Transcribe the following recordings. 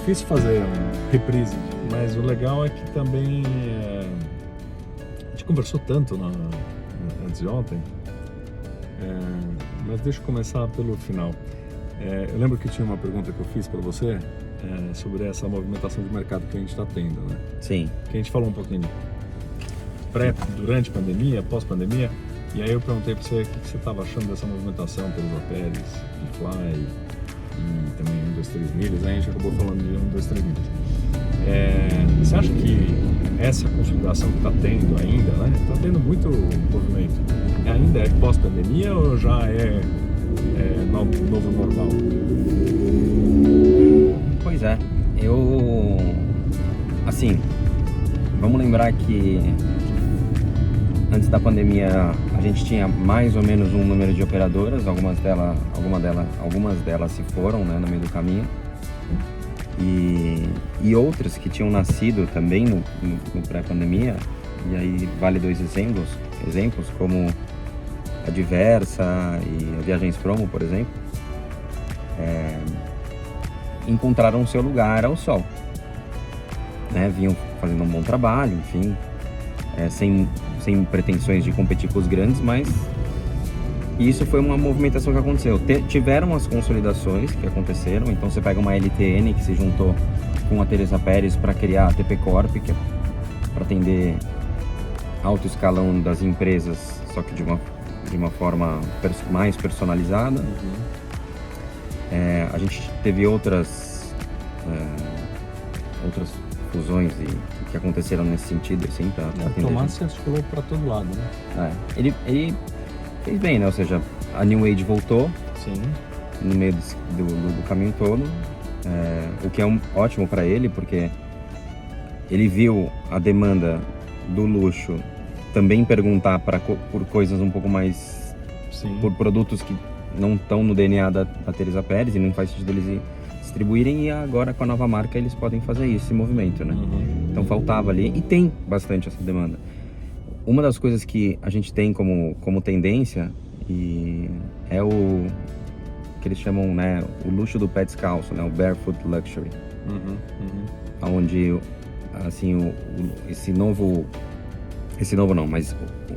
difícil fazer um reprise, mas o legal é que também a gente conversou tanto antes de ontem, mas deixa eu começar pelo final. Eu lembro que tinha uma pergunta que eu fiz para você sobre essa movimentação de mercado que a gente está tendo, né? Sim. Que a gente falou um pouquinho de durante a pandemia, pós-pandemia, e aí eu perguntei para você o que você estava achando dessa movimentação pelos hotéis, de Fly e também 1, 2, 3 milhas. Aí a gente acabou falando de 1, 2, 3 milhas. Você acha que essa consolidação que está tendo ainda, né? Está tendo muito movimento, ainda é pós-pandemia ou já é novo normal? Pois é, assim, vamos lembrar que antes da pandemia a gente tinha mais ou menos um número de operadoras, algumas delas se foram, né, no meio do caminho, e outras que tinham nascido também no pré-pandemia, e aí vale dois exemplos como a Diversa e a Viagens Promo, por exemplo, encontraram o seu lugar ao sol, né? Vinham fazendo um bom trabalho, enfim, sem pretensões de competir com os grandes, mas isso foi uma movimentação que aconteceu. Tiveram as consolidações que aconteceram, então você pega uma LTN que se juntou com a Teresa Pérez para criar a TP Corp, que é para atender alto escalão das empresas, só que de uma forma mais personalizada. A gente teve outras fusões que aconteceram nesse sentido, assim, para O Tomás se articulou para todo lado, né? Ele fez bem, né? Ou seja, a New Age voltou. Sim. No meio do caminho todo, o que é ótimo para ele, porque ele viu a demanda do luxo também perguntar por coisas um pouco mais... Sim. Por produtos que não estão no DNA da Teresa Pérez e não faz sentido eles distribuírem, e agora com a nova marca eles podem fazer esse movimento, né? Então faltava ali, e tem bastante essa demanda. Uma das coisas que a gente tem como tendência é o que eles chamam, né, o luxo do pé descalço, né, o barefoot luxury, onde assim o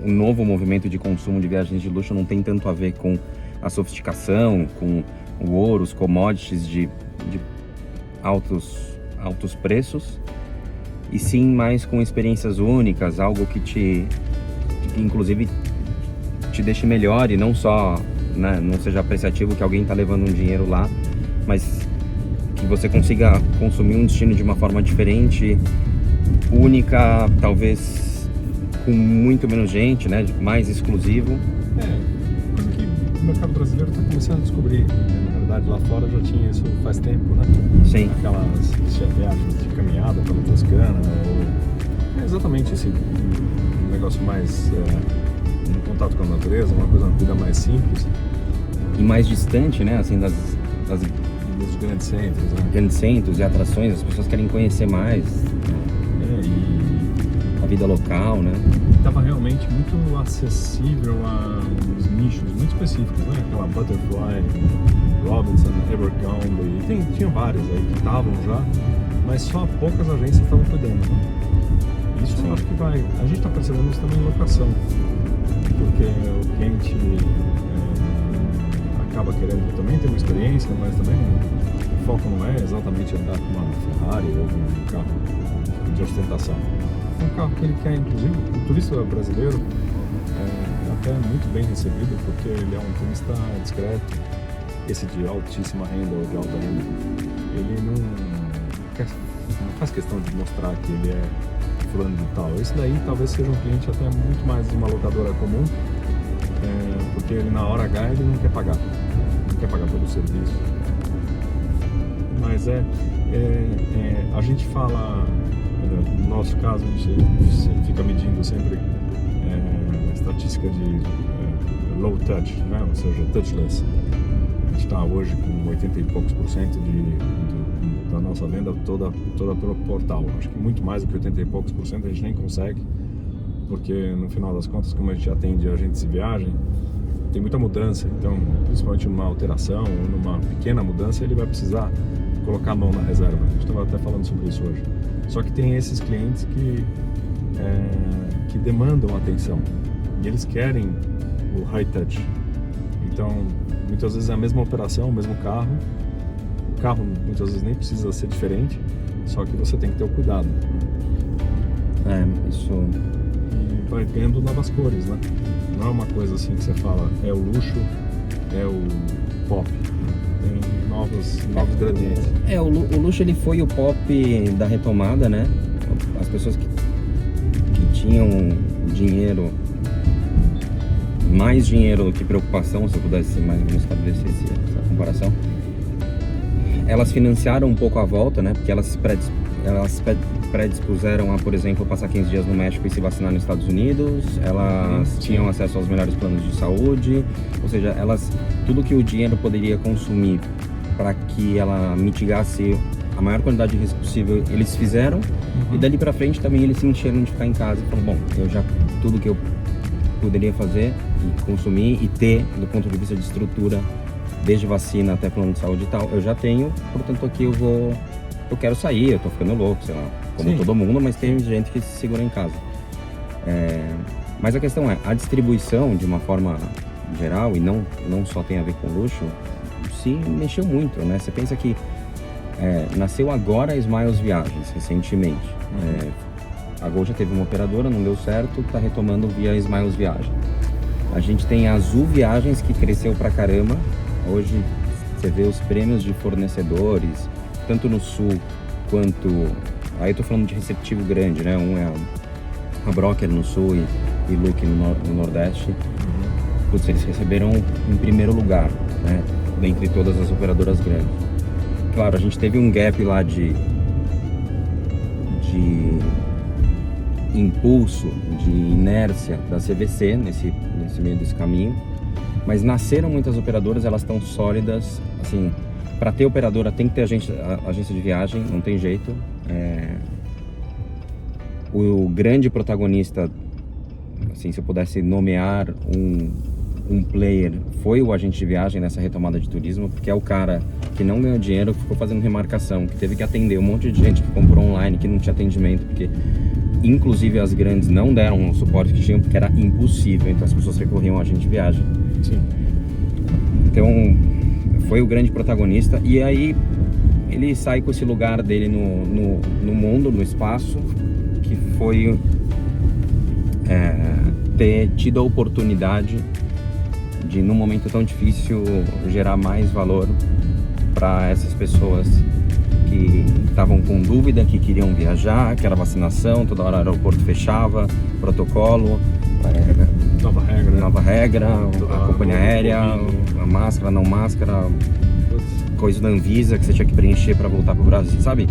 novo movimento de consumo de viagens de luxo não tem tanto a ver com a sofisticação, com o ouro, os commodities de altos preços, e sim mais com experiências únicas, algo que inclusive te deixe melhor, e não só, né, não seja apreciativo que alguém está levando um dinheiro lá, mas que você consiga consumir um destino de uma forma diferente, única, talvez com muito menos gente, né, mais exclusivo. Coisa que o mercado brasileiro está começando a descobrir. Na verdade, lá fora já tinha isso faz tempo, né? Sim. Aquelas viagens de caminhada pela Toscana, ou exatamente esse negócio mais em contato com a natureza, uma vida mais simples. E mais distante, né, assim, dos grandes centros, né? Grandes centros e atrações, as pessoas querem conhecer mais a vida local, né? Estava realmente muito acessível a uns nichos muito específicos, né? Aquela Butterfly, Robinson, Abercrombie, e tinham várias aí que estavam já, mas só poucas agências estavam cuidando, né? Isso eu acho que a gente está percebendo isso também em locação, porque o cliente acaba querendo também ter uma experiência, mas também o foco não é exatamente andar com uma Ferrari ou um carro de ostentação. É um carro que ele quer, inclusive, o turista brasileiro é até muito bem recebido, porque ele é um turista discreto, esse de altíssima renda ou de alta renda. Ele não faz questão de mostrar que ele é fulano de tal. Esse daí talvez seja um cliente até muito mais de uma locadora comum, porque ele na hora H ele não quer pagar pelo serviço. Mas a gente fala, no nosso caso, a gente fica medindo sempre a estatística de low touch, né? Ou seja, touchless. A gente está hoje com 80 e poucos % da nossa venda toda pelo portal. Acho que muito mais do que 80 e poucos % a gente nem consegue, porque no final das contas, como a gente atende agentes de viagem, tem muita mudança. Então, principalmente numa alteração ou numa pequena mudança, ele vai precisar colocar a mão na reserva. A gente estava até falando sobre isso hoje. Só que tem esses clientes que demandam atenção e eles querem o high touch. Então, muitas vezes é a mesma operação, o mesmo carro. O carro muitas vezes nem precisa ser diferente, só que você tem que ter o cuidado. Isso. E vai ganhando novas cores, né? Não é uma coisa assim que você fala, é o luxo, é o pop. Tem novos gradientes. O luxo ele foi o pop da retomada, né? As pessoas que tinham dinheiro, mais dinheiro do que preocupação, se eu pudesse mais ou menos estabelecer essa comparação, elas financiaram um pouco a volta, né? Porque elas predispuseram a, por exemplo, passar 15 dias no México e se vacinar nos Estados Unidos. Elas tinham acesso aos melhores planos de saúde, ou seja, tudo que o dinheiro poderia consumir para que ela mitigasse a maior quantidade de risco possível, eles fizeram. E dali para frente também eles se encheram de ficar em casa e falaram, bom, tudo que eu poderia fazer e consumir e ter do ponto de vista de estrutura, desde vacina até plano de saúde e tal, eu já tenho, portanto aqui eu quero sair, eu tô ficando louco, sei lá, como todo mundo, mas tem gente que se segura em casa. Mas a questão é, a distribuição de uma forma geral, e não só tem a ver com luxo, se mexeu muito, né? Você pensa que nasceu agora a Smiles Viagens, recentemente. A Gol já teve uma operadora, não deu certo, tá retomando via Smiles Viagens. A gente tem a Azul Viagens, que cresceu pra caramba. Hoje você vê os prêmios de fornecedores, tanto no sul quanto... Aí eu tô falando de receptivo grande, né? Um é a Broker no sul e Look no nordeste. Putz, eles receberam em primeiro lugar, né? Dentre todas as operadoras grandes. Claro, a gente teve um gap lá de impulso, de inércia da CVC nesse meio desse caminho, mas nasceram muitas operadoras, elas estão sólidas, assim, para ter operadora tem que ter agência de viagem, não tem jeito. O grande protagonista, assim, se eu pudesse nomear um player, foi o agente de viagem nessa retomada de turismo, porque é o cara que não ganhou dinheiro, que ficou fazendo remarcação, que teve que atender um monte de gente que comprou online, que não tinha atendimento, porque inclusive as grandes não deram o suporte que tinham, porque era impossível, então as pessoas recorriam ao agente de viagem. Sim. Então foi o grande protagonista, e aí ele sai com esse lugar dele no mundo, no espaço, que foi ter tido a oportunidade de, num momento tão difícil, gerar mais valor para essas pessoas que estavam com dúvida, que queriam viajar, que era vacinação, toda hora o aeroporto fechava, protocolo, nova regra, a companhia aérea, a máscara, não máscara, coisa da Anvisa que você tinha que preencher para voltar para o Brasil, sabe?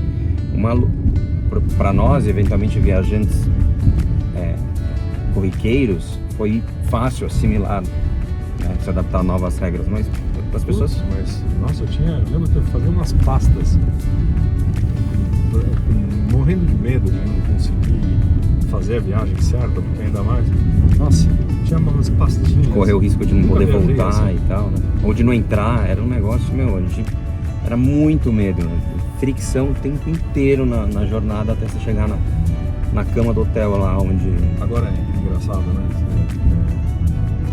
Para nós, eventualmente viajantes corriqueiros, foi fácil assimilar, né, se adaptar a novas regras, mas as pessoas... Mas, nossa, eu lembro que eu fazia umas pastas morrendo de medo de não conseguir fazer a viagem certa, porque ainda mais, nossa, tinha umas pastinhas. Correr o risco de não poder voltar assim. E tal, né? Ou de não entrar, era um negócio, a gente era muito medo, né? Fricção o tempo inteiro na jornada até você chegar na cama do hotel lá onde... Agora é engraçado, né?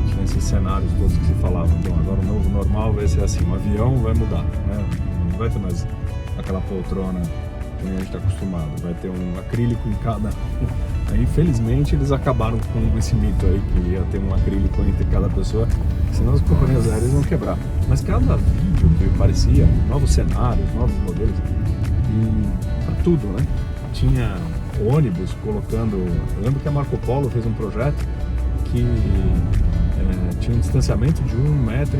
Tinha esses cenários todos que se falavam, bom, agora o novo normal vai ser assim, o avião vai mudar, né? Não vai ter mais aquela poltrona que a gente está acostumado, vai ter um acrílico em cada... Aí, infelizmente, eles acabaram com esse mito aí, que ia ter um acrílico entre cada pessoa, senão as companhias aéreas vão quebrar. Mas cada vídeo que parecia, novos cenários, novos modelos, e para tudo, né? Tinha ônibus colocando... Eu lembro que a Marco Polo fez um projeto que tinha um distanciamento de 1,5 metro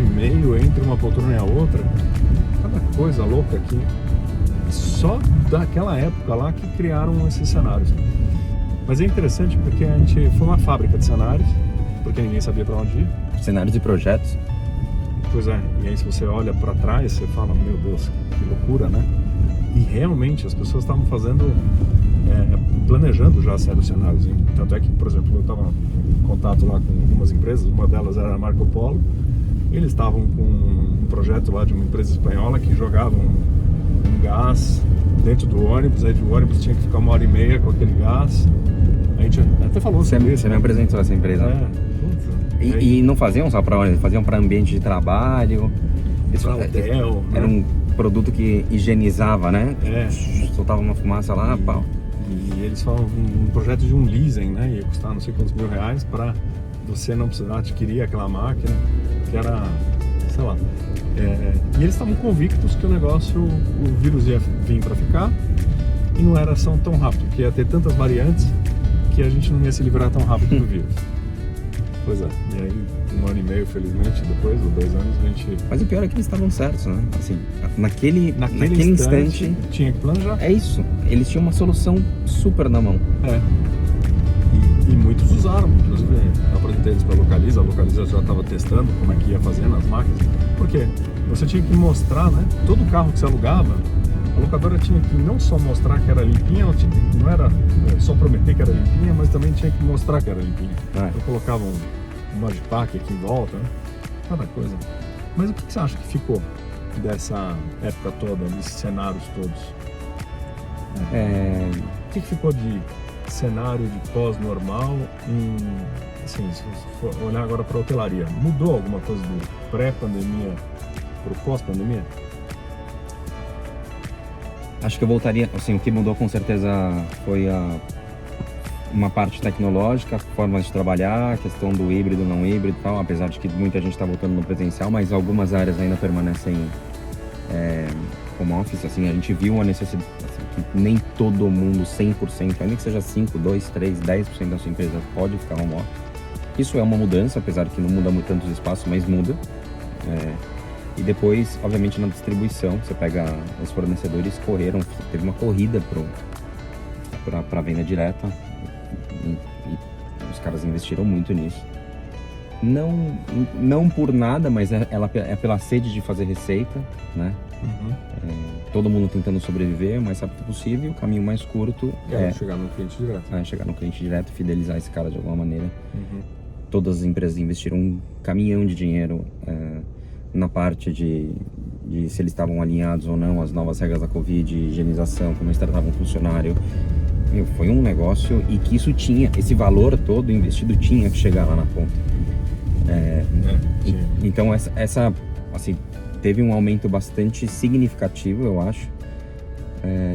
entre uma poltrona e a outra. Cada coisa louca que... Só daquela época lá que criaram esses cenários. Mas é interessante porque a gente foi uma fábrica de cenários, porque ninguém sabia para onde ir. Cenários e projetos. Pois é, e aí se você olha para trás, você fala, meu Deus, que loucura, né? E realmente as pessoas estavam fazendo, planejando já sérios cenários. Tanto é que, por exemplo, eu estava em contato lá com algumas empresas, uma delas era a Marco Polo, eles estavam com um projeto lá de uma empresa espanhola que jogava um gás dentro do ônibus, aí o ônibus tinha que ficar 1h30 com aquele gás. A gente até falou sobre isso. Você me apresentou essa empresa. E não faziam só para ônibus, faziam para ambiente de trabalho. Pra hotel. Era um produto que higienizava, né? Soltava uma fumaça lá, pau. E eles falam um projeto de um leasing, né? Ia custar não sei quantos R$1.000 para você não precisar adquirir aquela máquina, que era, sei lá. E eles estavam convictos que o negócio, o vírus ia vir para ficar e não era tão rápido, que ia ter tantas variantes que a gente não ia se livrar tão rápido do vírus. Pois é, e aí 1 ano e meio, felizmente, depois, ou 2 anos, a gente... Mas o pior é que eles estavam certos, né? Assim, naquele instante... Tinha que planejar. É isso, eles tinham uma solução super na mão. E muitos usaram, inclusive eu apresentei eles para a Localiza já estava testando como é que ia fazer nas máquinas. Por quê? Você tinha que mostrar, né? Todo carro que você alugava, a locadora tinha que não só mostrar que era limpinha, não era só prometer que era limpinha, mas também tinha que mostrar que era limpinha. Eu colocava um Modpack aqui em volta, né? Cada coisa. Mas o que você acha que ficou dessa época toda, desses cenários todos? O que ficou de cenário de pós-normal assim, se você for olhar agora para a hotelaria? Mudou alguma coisa do pré-pandemia para o pós-pandemia? Acho que eu voltaria, assim, o que mudou com certeza foi uma parte tecnológica, formas de trabalhar, a questão do híbrido, não híbrido e tal, apesar de que muita gente está voltando no presencial, mas algumas áreas ainda permanecem home office, assim, a gente viu uma necessidade, assim, que nem todo mundo 100%, ainda que seja 5, 2, 3, 10% da sua empresa pode ficar home office. Isso é uma mudança, apesar de que não muda muito tantos espaços, mas muda. E depois, obviamente, na distribuição, você pega os fornecedores correram, teve uma corrida para a venda direta e os caras investiram muito nisso. Não por nada, mas ela é pela sede de fazer receita, né? Todo mundo tentando sobreviver o mais rápido possível, o caminho mais curto chegar no cliente direto. Chegar no cliente direto, fidelizar esse cara de alguma maneira. Todas as empresas investiram um caminhão de dinheiro na parte de se eles estavam alinhados ou não às novas regras da Covid, higienização, como eles tratavam o funcionário. Foi um negócio e que isso tinha, esse valor todo investido tinha que chegar lá na ponta. Então essa assim, teve um aumento bastante significativo, eu acho.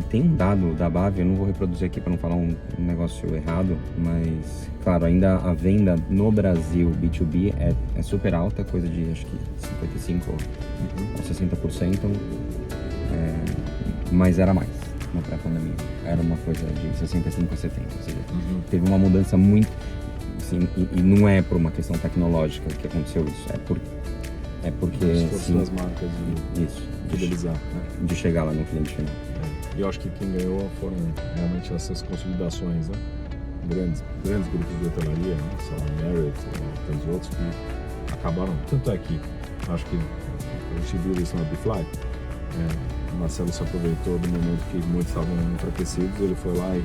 Tem um dado da BAV, eu não vou reproduzir aqui para não falar um negócio errado, mas, claro, ainda a venda no Brasil B2B é super alta, coisa de, acho que 55% ou 60%, mas era mais na pré-pandemia. Era uma coisa de 65% a 70%, ou seja, teve uma mudança muito, assim, e não é por uma questão tecnológica que aconteceu isso, é porque... O esforço das marcas de fidelizar, né? De chegar lá no cliente final. E eu acho que quem ganhou foram realmente essas consolidações, né? Grandes grupos de hotelaria, né? Sei lá, Marriott, tantos outros que acabaram. Tanto é que acho que a gente viu isso na Bfly. O Marcelo se aproveitou do momento que muitos estavam enfraquecidos, ele foi lá e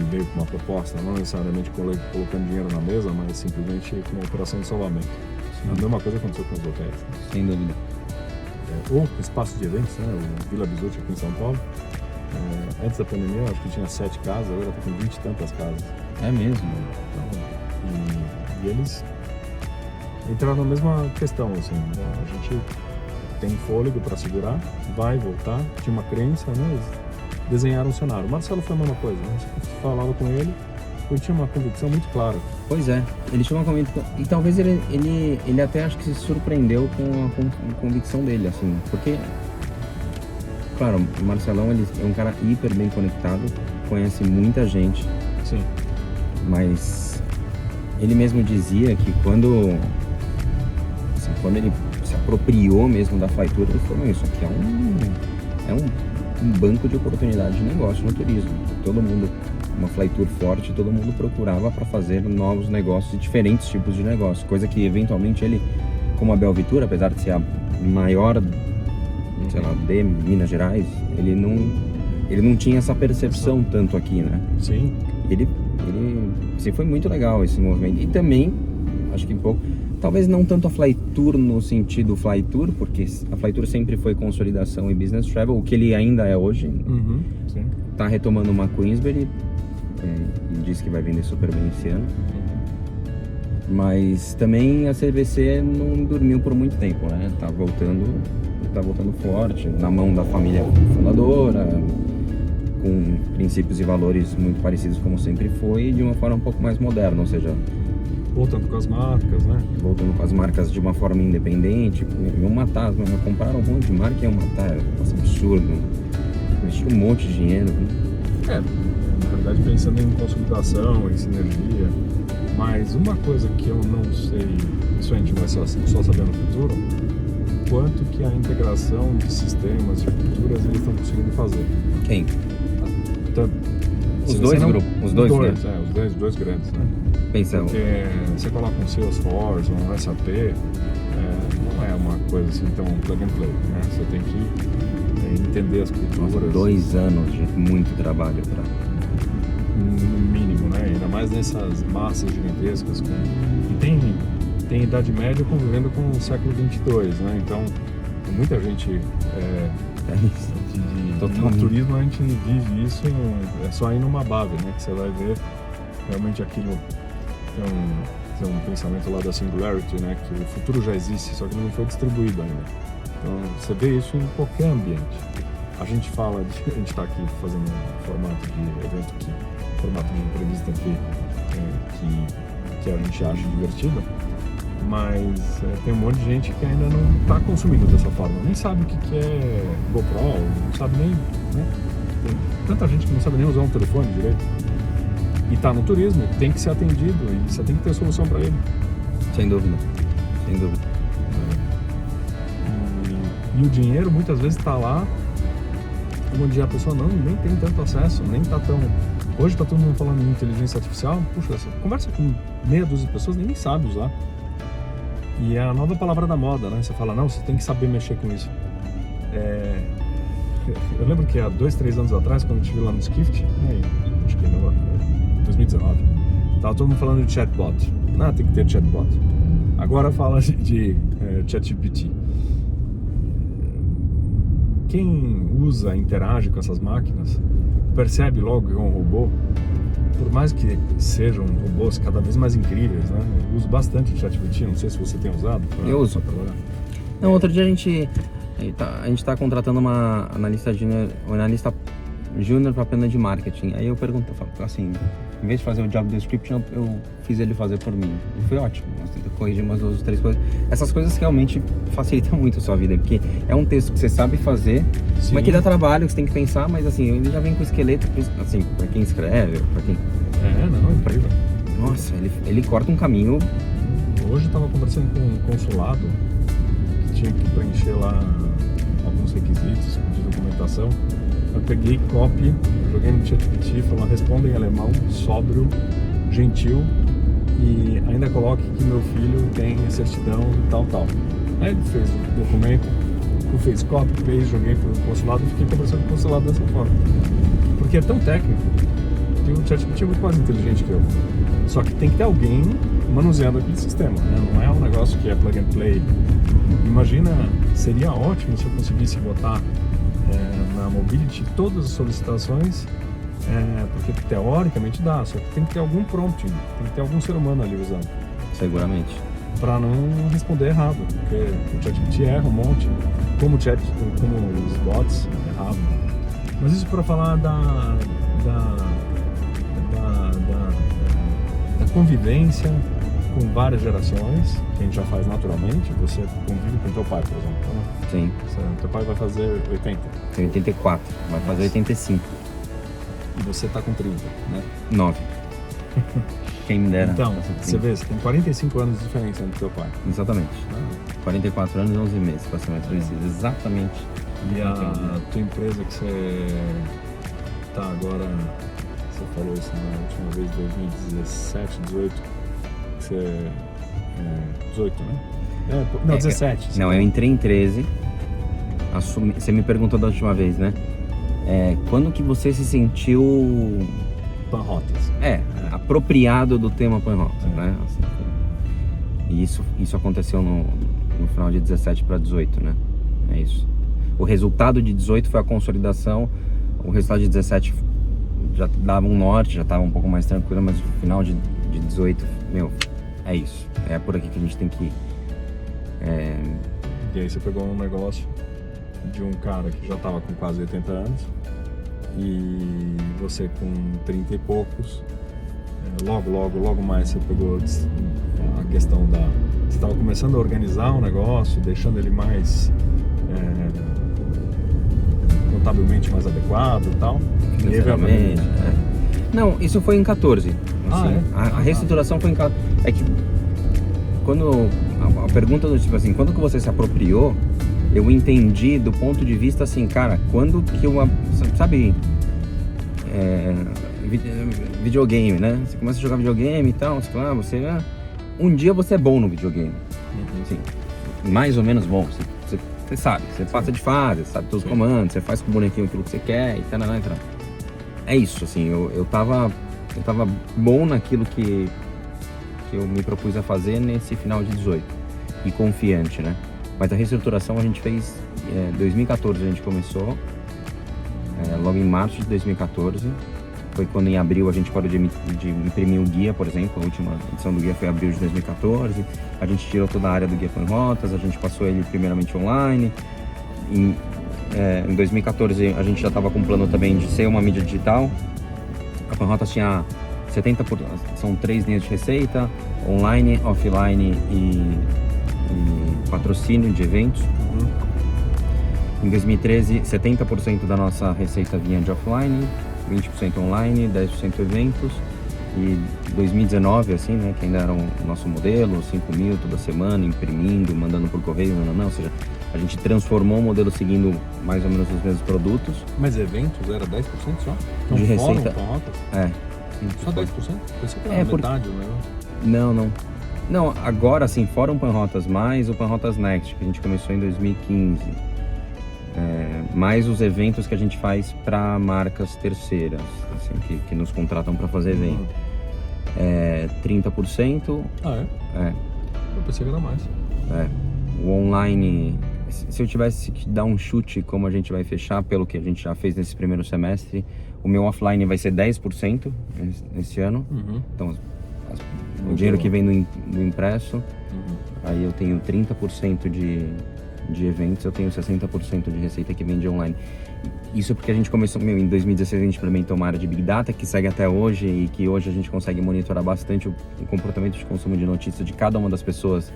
veio com uma proposta, não necessariamente colocando dinheiro na mesa, mas simplesmente com uma operação de salvamento. A mesma coisa aconteceu com os hotéis, né? Sem dúvida. Ou espaço de eventos, né? O Vila Bisotti aqui em São Paulo. Antes da pandemia, acho que tinha 7 casas, agora está com 20 e tantas casas. É mesmo? Então, e eles entraram na mesma questão, assim, a gente tem fôlego para segurar, vai voltar, tinha uma crença, né? Eles desenharam um cenário. O Marcelo foi a mesma coisa, né? Você falava com ele tinha uma convicção muito clara. Pois é, ele tinha uma convicção, e talvez ele até acho que se surpreendeu com a convicção dele, assim, porque, claro, o Marcelão, ele é um cara hiper bem conectado, conhece muita gente. Sim. Mas ele mesmo dizia que quando ele se apropriou mesmo da Flytour, ele falou, isso aqui é um banco de oportunidade de negócio no turismo. Todo mundo, uma Flytour forte, todo mundo procurava para fazer novos negócios e diferentes tipos de negócio, coisa que eventualmente ele, como a Belvitur, apesar de ser a maior, sei lá, de Minas Gerais, ele não tinha essa percepção tanto aqui, né? Sim. Ele assim, foi muito legal esse movimento. E também acho que pouco. Talvez não tanto a Flytour no sentido Flytour, porque a Flytour sempre foi consolidação e business travel, o que ele ainda é hoje. Sim. Tá retomando uma Queensberry e disse que vai vender super bem esse ano. Mas também a CVC não dormiu por muito tempo, né? Tá voltando forte, na mão da família fundadora, com princípios e valores muito parecidos como sempre foi, de uma forma um pouco mais moderna, ou seja, voltando com as marcas, né? Voltando com as marcas de uma forma independente. Iam matar, compraram um monte de marca e iam matar, nossa, absurdo. Investiram um monte de dinheiro. Na verdade pensando em consolidação, em sinergia, mas uma coisa que eu não sei, isso a gente vai só saber no futuro, quanto que a integração de sistemas, de culturas eles estão conseguindo fazer. Quem? Os dois grupos, os dois, né? Os dois grandes, né? Pensa. Porque você coloca um Salesforce, um SAP, não é uma coisa assim tão plug and play, né? Você tem que entender as culturas. Nossa, 2 anos de muito trabalho para. No mínimo, né? Ainda mais nessas massas gigantescas. E tem Idade Média convivendo com o século 22, né? Então, muita gente no turismo a gente vive isso, é só ir numa base, né? Que você vai ver realmente aquilo. Tem um pensamento lá da Singularity, né? Que o futuro já existe, só que não foi distribuído ainda. Então, você vê isso em qualquer ambiente. A gente está aqui fazendo um formato de evento formato de entrevista que a gente acha divertido, mas tem um monte de gente que ainda não está consumindo dessa forma, nem sabe o que é GoPro, não sabe nem, né? Tem tanta gente que não sabe nem usar um telefone direito e está no turismo, tem que ser atendido e você tem que ter solução para ele. Sem dúvida. E o dinheiro muitas vezes está lá onde a pessoa nem tem tanto acesso, nem está tão... Hoje está todo mundo falando de inteligência artificial, puxa, você conversa com meia dúzia de pessoas, nem sabe usar. E é a nova palavra da moda, né? Você fala, não, você tem que saber mexer com isso. Eu lembro que há 2, 3 anos atrás, quando eu estive lá no Skift, acho que em 2019, estava todo mundo falando de chatbot. Não, tem que ter chatbot. Agora fala de ChatGPT. Quem usa, interage com essas máquinas, percebe logo que é um robô, por mais que sejam robôs cada vez mais incríveis, né? Eu uso bastante o ChatGPT, não sei se você tem usado. Eu uso. Não, outro dia a gente está contratando uma analista júnior para pena de marketing. Aí eu pergunto, assim, em vez de fazer o job description, eu fiz ele fazer por mim. E foi ótimo. Nós tentamos corrigir umas 2 ou 3 coisas. Essas coisas realmente facilitam muito a sua vida, porque é um texto que você sabe fazer, Sim. mas que dá trabalho, que você tem que pensar, mas assim, ele já vem com esqueleto, assim, para quem escreve, para quem... Não, incrível. Nossa, ele corta um caminho. Hoje eu estava conversando com um consulado que tinha que preencher lá alguns requisitos de documentação. Eu peguei copy, joguei no ChatGPT, falando, responda em alemão, sóbrio, gentil e ainda coloque que meu filho tem certidão tal. Aí ele fez o documento, eu fiz copy, paste, joguei para o consulado e fiquei conversando com o consulado dessa forma. Porque é tão técnico que o ChatGPT é muito mais inteligente que eu. Só que tem que ter alguém manuseando aquele sistema, né? Não é um negócio que é plug and play. Imagina, seria ótimo se eu conseguisse botar na Mobility todas as solicitações, porque teoricamente dá, só que tem que ter algum prompting, tem que ter algum ser humano ali usando. Seguramente. Para não responder errado, porque o ChatGPT erra um monte, como os bots erravam. Mas isso para falar da convivência com várias gerações, que a gente já faz naturalmente. Você convive com teu pai, por exemplo, né? Sim. Teu pai vai fazer 80. Tem 84, vai fazer 85. E você tá com 30, né? 9. Quem me dera. Então, você vê, você tem 45 anos de diferença entre teu pai. Exatamente. 44 anos e 11 meses, para ser mais preciso. Exatamente. E a tua empresa que você tá agora, você falou isso na última vez, 2017, 18, que você... 18, né? Não, 17. Não, eu entrei em 13. Você me perguntou da última vez, né? Quando que você se sentiu... Panrotas. Apropriado do tema Panrotas, né? Assim, E isso aconteceu no final de 17 para 18, né? É isso. O resultado de 18 foi a consolidação, o resultado de 17 já dava um norte, já estava um pouco mais tranquilo, mas o final de 18, é isso. É por aqui que a gente tem que ir. E aí você pegou um negócio de um cara que já estava com quase 80 anos e você com 30 e poucos, logo mais você pegou a questão da... Você estava começando a organizar um negócio, deixando ele mais contabilmente mais adequado e tal. Financeiramente, Não, isso foi em 14. Assim, a reestruturação foi em 14. É que quando a pergunta do tipo assim, quando que você se apropriou, eu entendi do ponto de vista assim, cara, quando que eu, sabe, videogame, né? Você começa a jogar videogame e tal, você um dia você é bom no videogame, assim, mais ou menos bom, você sabe, você passa de fase, sabe todos os comandos, você faz com o bonequinho aquilo que você quer e tal. É isso, assim, eu tava bom naquilo que eu me propus a fazer nesse final de 18 e confiante, né? Mas a reestruturação a gente fez em 2014, a gente começou, logo em março de 2014, foi quando em abril a gente parou de imprimir o guia, por exemplo, a última edição do guia foi em abril de 2014, a gente tirou toda a área do guia Panrotas, a gente passou ele primeiramente online, em 2014 a gente já estava com um plano também de ser uma mídia digital, a Panrotas tinha 70%, são 3 linhas de receita, online, offline e patrocínio de eventos. Em 2013, 70% da nossa receita vinha de offline, 20% online, 10% eventos. E 2019, assim, né, que ainda era o nosso modelo, 5 mil toda semana, imprimindo, mandando por correio, ou seja, a gente transformou o modelo seguindo mais ou menos os mesmos produtos. Mas eventos era 10% só? Então, de receita. Só 10%? Pensei que era metade, né? Não, agora assim, fora o Panrotas mais o Panrotas Next, que a gente começou em 2015, mais os eventos que a gente faz para marcas terceiras, assim, que nos contratam para fazer evento. 30%. Eu pensei que era mais. O online, se eu tivesse que dar um chute como a gente vai fechar, pelo que a gente já fez nesse primeiro semestre, o meu offline vai ser 10% esse ano. Então, o dinheiro que vem do impresso, aí eu tenho 30% de eventos, eu tenho 60% de receita que vem de online. Isso porque a gente começou, em 2016 a gente implementou uma área de Big Data que segue até hoje e que hoje a gente consegue monitorar bastante o comportamento de consumo de notícias de cada uma das pessoas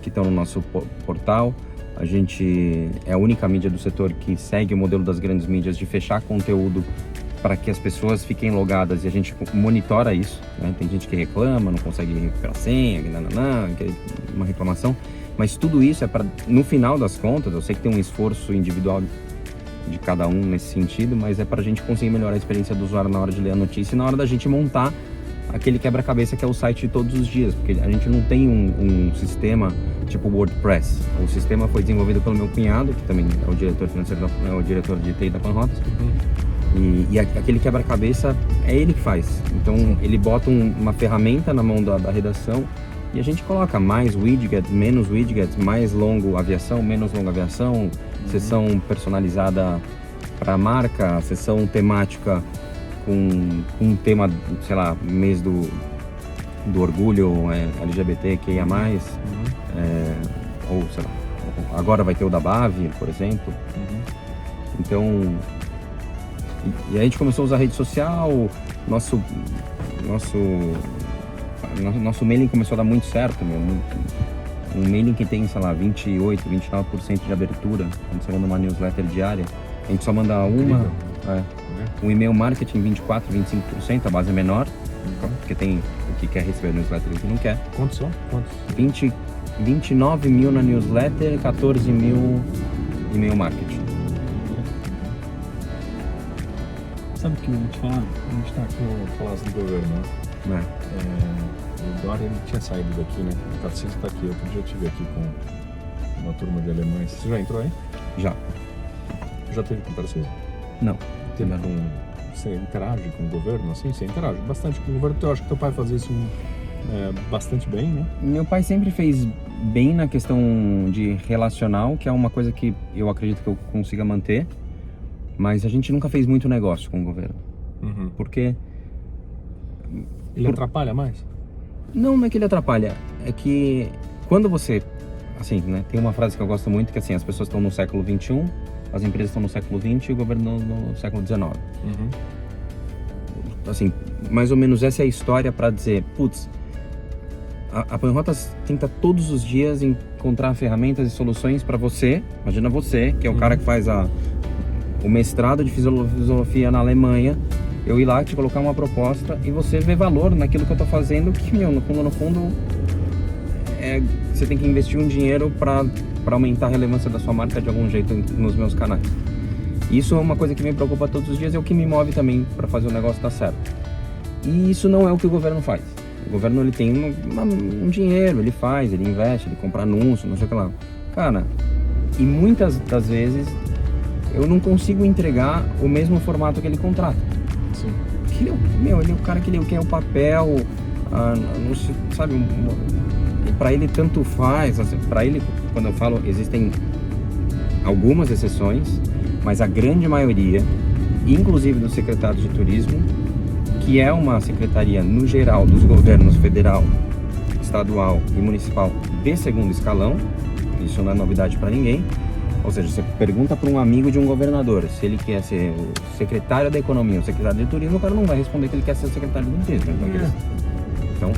que estão no nosso portal. A gente é a única mídia do setor que segue o modelo das grandes mídias de fechar conteúdo para que as pessoas fiquem logadas e a gente monitora isso, né? Tem gente que reclama, não consegue recuperar a senha, uma reclamação, mas tudo isso é para, no final das contas, eu sei que tem um esforço individual de cada um nesse sentido, mas é para a gente conseguir melhorar a experiência do usuário na hora de ler a notícia e na hora da gente montar aquele quebra-cabeça que é o site de todos os dias, porque a gente não tem um sistema tipo WordPress. O sistema foi desenvolvido pelo meu cunhado, que também é o diretor financeiro, é o diretor de TI da Panrotas. E aquele quebra-cabeça é ele que faz. Então ele bota uma ferramenta na mão da redação e a gente coloca mais widgets, menos widgets, mais longo aviação, menos longa aviação, sessão personalizada para a marca, sessão temática com um tema, sei lá, mês do orgulho LGBTQIA+, ou sei lá, agora vai ter o da BAV, por exemplo. Então, e a gente começou a usar a rede social, nosso mailing começou a dar muito certo, um mailing que tem, sei lá, 28%, 29% de abertura, quando você manda uma newsletter diária, a gente só manda um e-mail marketing 24%, 25%, a base é menor, porque tem o que quer receber newsletter e o que não quer. Quantos são? 29 mil na newsletter, 14 mil e-mail marketing. Sabe o que eu vou te falar? A gente está aqui no Palácio do Governo, né? O Dória, ele tinha saído daqui, né? O Tarcísio está aqui. Outro dia eu estive aqui com uma turma de alemães. Você já entrou aí? Já. Já teve com o Tarcísio? Não. Teve com... Você interage com o governo, assim? Você interage bastante com o governo. Eu acho que teu pai fazia isso bastante bem, né? Meu pai sempre fez bem na questão de relacional, que é uma coisa que eu acredito que eu consiga manter, mas a gente nunca fez muito negócio com o governo, Uhum. porque... Ele atrapalha mais? Não é que ele atrapalha, é que quando você, assim, né, tem uma frase que eu gosto muito, que assim, as pessoas estão no século XXI, as empresas estão no século XX e o governo no século XIX. Uhum. Assim, mais ou menos essa é a história para dizer, putz, a Panrotas tenta todos os dias encontrar ferramentas e soluções para você. Imagina você, que é o cara que faz o mestrado de filosofia na Alemanha, eu ir lá te colocar uma proposta e você ver valor naquilo que eu tô fazendo, que, meu, no fundo, você tem que investir um dinheiro para aumentar a relevância da sua marca de algum jeito nos meus canais. Isso é uma coisa que me preocupa todos os dias, é o que me move também para fazer o negócio dar certo. E isso não é o que o governo faz. O governo, ele tem um dinheiro, ele faz, ele investe, ele compra anúncio, não sei o que lá. Cara, e muitas das vezes eu não consigo entregar o mesmo formato que ele contrata. Sim. Porque ele é o cara que ele quer o papel, não sei, sabe, para ele tanto faz, assim, para ele, quando eu falo, existem algumas exceções, mas a grande maioria, inclusive do secretário de turismo, que é uma secretaria no geral dos governos federal, estadual e municipal de segundo escalão, isso não é novidade para ninguém. Ou seja, você pergunta para um amigo de um governador se ele quer ser o secretário da economia ou o secretário de turismo, o cara não vai responder que ele quer ser o secretário do turismo. Então,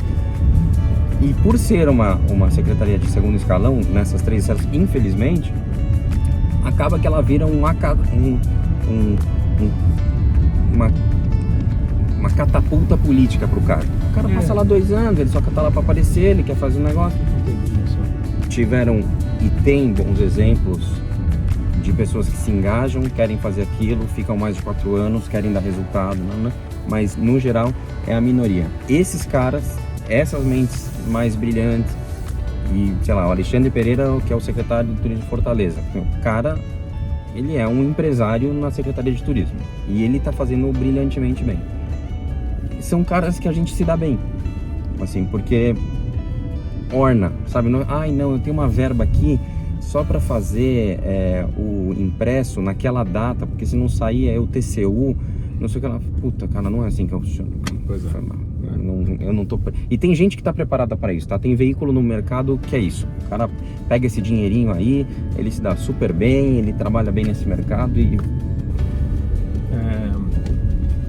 e por ser uma secretaria de segundo escalão, nessas três esferas, infelizmente, acaba que ela vira uma catapulta política pro cara. O cara passa lá 2 anos, ele só tá lá para aparecer, ele quer fazer um negócio. Tiveram e tem bons exemplos de pessoas que se engajam, querem fazer aquilo, ficam mais de 4 anos, querem dar resultado, né? Mas no geral é a minoria. Esses caras, essas mentes mais brilhantes, e sei lá, o Alexandre Pereira, que é o secretário de Turismo de Fortaleza, o cara, ele é um empresário na Secretaria de Turismo e ele tá fazendo brilhantemente bem. São caras que a gente se dá bem, assim, porque orna, sabe? Não, eu tenho uma verba aqui só para fazer o impresso naquela data, porque se não sair é o TCU, não sei o que lá. Puta, cara, não é assim que eu funciono. Pois é. Eu não tô... E tem gente que tá preparada para isso, tá? Tem veículo no mercado que é isso. O cara pega esse dinheirinho aí, ele se dá super bem, ele trabalha bem nesse mercado e...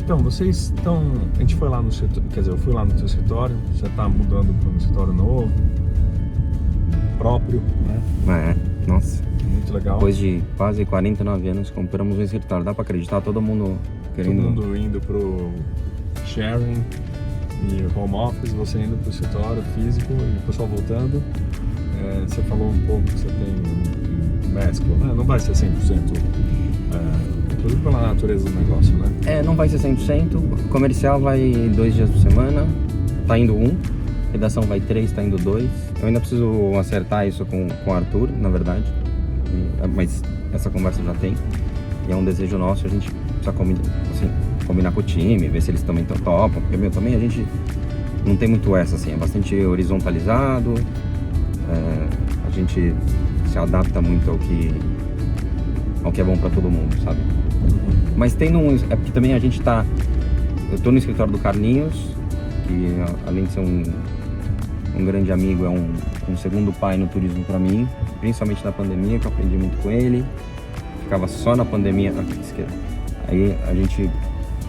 Então, vocês estão... A gente foi lá no setor, quer dizer, eu fui lá no teu escritório, você está mudando para um escritório novo, próprio, né? Nossa. Muito legal. Depois de quase 49 anos, compramos um escritório. Dá para acreditar? Todo mundo querendo... Todo mundo indo pro sharing e home office, você indo pro escritório físico e o pessoal voltando. Você falou um pouco que você tem um mescla, né? Não vai ser 100%. Tudo pela natureza do negócio, né? Não vai ser 100%. Comercial vai 2 dias por semana, tá indo 1. Redação vai 3, tá indo 2. Eu ainda preciso acertar isso com o Arthur, na verdade. Mas essa conversa já tem. E é um desejo nosso, a gente precisa combinar com o time, ver se eles também topam. Porque, também a gente não tem muito essa, assim, é bastante horizontalizado. A gente se adapta muito ao que é bom pra todo mundo, sabe? Mas tem é porque também a gente tá... Eu tô no escritório do Carlinhos, que além de ser um grande amigo, é um segundo pai no turismo pra mim, principalmente na pandemia, que eu aprendi muito com ele. Ficava só na pandemia, aí a gente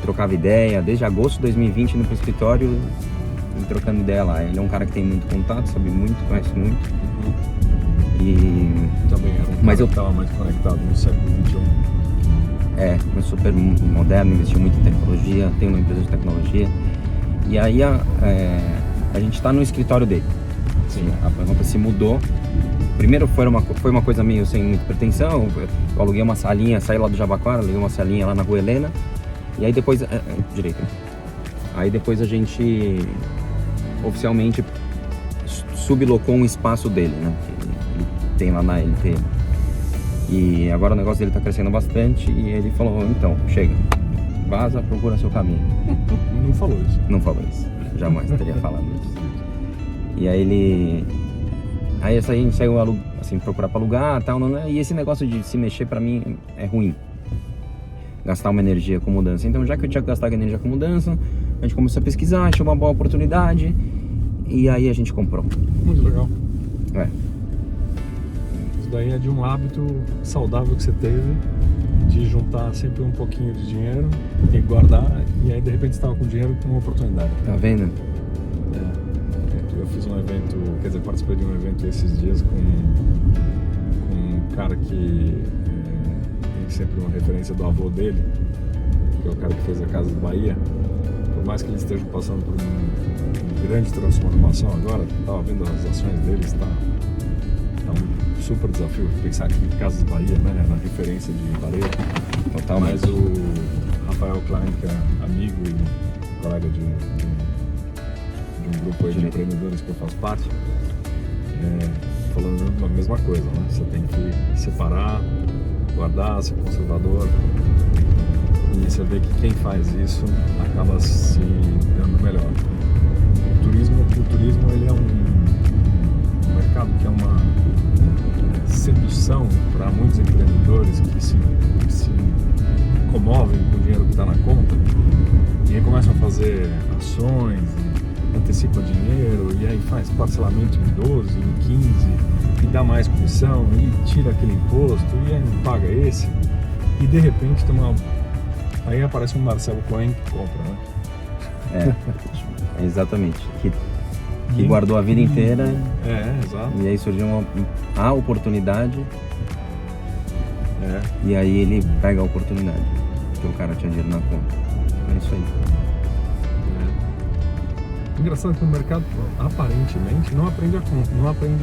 trocava ideia, desde agosto de 2020 indo pro escritório e trocando ideia lá. Ele é um cara que tem muito contato, sabe muito, conhece muito. E também era um cara que estava mais conectado no século XXI. Mas super moderno, investiu muito em tecnologia, tem uma empresa de tecnologia. E aí a gente está no escritório dele. Sim. A pergunta se mudou. Primeiro foi uma coisa meio sem muita pretensão. Eu aluguei uma salinha, saí lá do Jabaquara, aluguei uma salinha lá na Rua Helena. E aí depois... direito. Aí depois a gente oficialmente sublocou um espaço dele, né? Ele tem lá na LT. E agora o negócio dele tá crescendo bastante e ele falou, então, chega, vaza, procura seu caminho. Não falou isso. Não falou isso, jamais teria falado isso. E aí aí a gente saiu assim, procurar pra alugar, tal, e esse negócio de se mexer pra mim é ruim. Gastar uma energia com mudança. Então, já que eu tinha que gastar energia com mudança, a gente começou a pesquisar, achou uma boa oportunidade e aí a gente comprou. Muito legal. É. Isso daí é de um hábito saudável que você teve, de juntar sempre um pouquinho de dinheiro e guardar, e aí de repente você estava com dinheiro com uma oportunidade. Tá vendo? Eu fiz um evento, quer dizer, participei de um evento esses dias com um cara que tem sempre uma referência do avô dele, que é o cara que fez a Casa do Bahia. Por mais que ele esteja passando por uma grande transformação agora, estava vendo as ações dele, está um super desafio pensar aqui em Casas Bahia, né, na referência de varejo. Totalmente. Mas o Rafael Klein, que é amigo e colega de um grupo aí de empreendedores que eu faço parte, falando a mesma coisa, né? Você tem que separar, guardar, ser conservador, e você vê que quem faz isso acaba se dando melhor. O turismo ele é um mercado que é uma sedução para muitos empreendedores que se comovem com o dinheiro que está na conta, e aí começam a fazer ações, antecipa dinheiro, e aí faz parcelamento em 12, em 15, e dá mais comissão, e tira aquele imposto, e aí não paga esse, e de repente aí aparece um Marcelo Cohen que compra, né? Exatamente. Que guardou a vida inteira. Exato. E aí surgiu a oportunidade. E aí ele pega a oportunidade, porque o cara tinha dinheiro na conta. É isso aí. Engraçado que o mercado aparentemente não aprende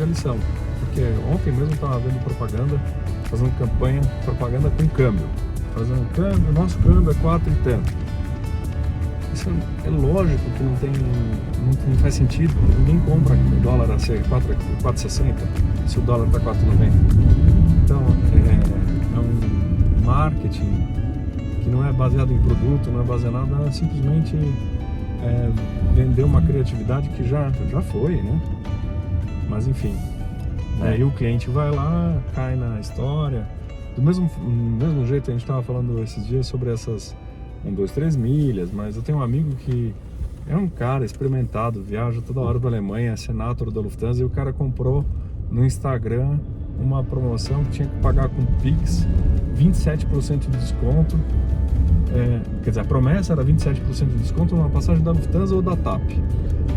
a lição, porque ontem mesmo estava vendo propaganda, fazendo propaganda com câmbio, fazendo câmbio, nosso câmbio é 4 e tanto. Isso é lógico que não faz sentido. Ninguém compra o dólar a 4,60 se o dólar está 4,90. Então é um marketing que não é baseado em produto, não é baseado em nada, simplesmente vender uma criatividade que já foi, né? Mas enfim, aí o cliente vai lá, cai na história. Do mesmo jeito, a gente estava falando esses dias sobre essas 1, 2, 3 milhas, mas eu tenho um amigo que é um cara experimentado, viaja toda hora para a Alemanha, é senator da Lufthansa, e o cara comprou no Instagram uma promoção que tinha que pagar com Pix 27% de desconto. Quer dizer, a promessa era 27% de desconto numa passagem da Lufthansa ou da TAP.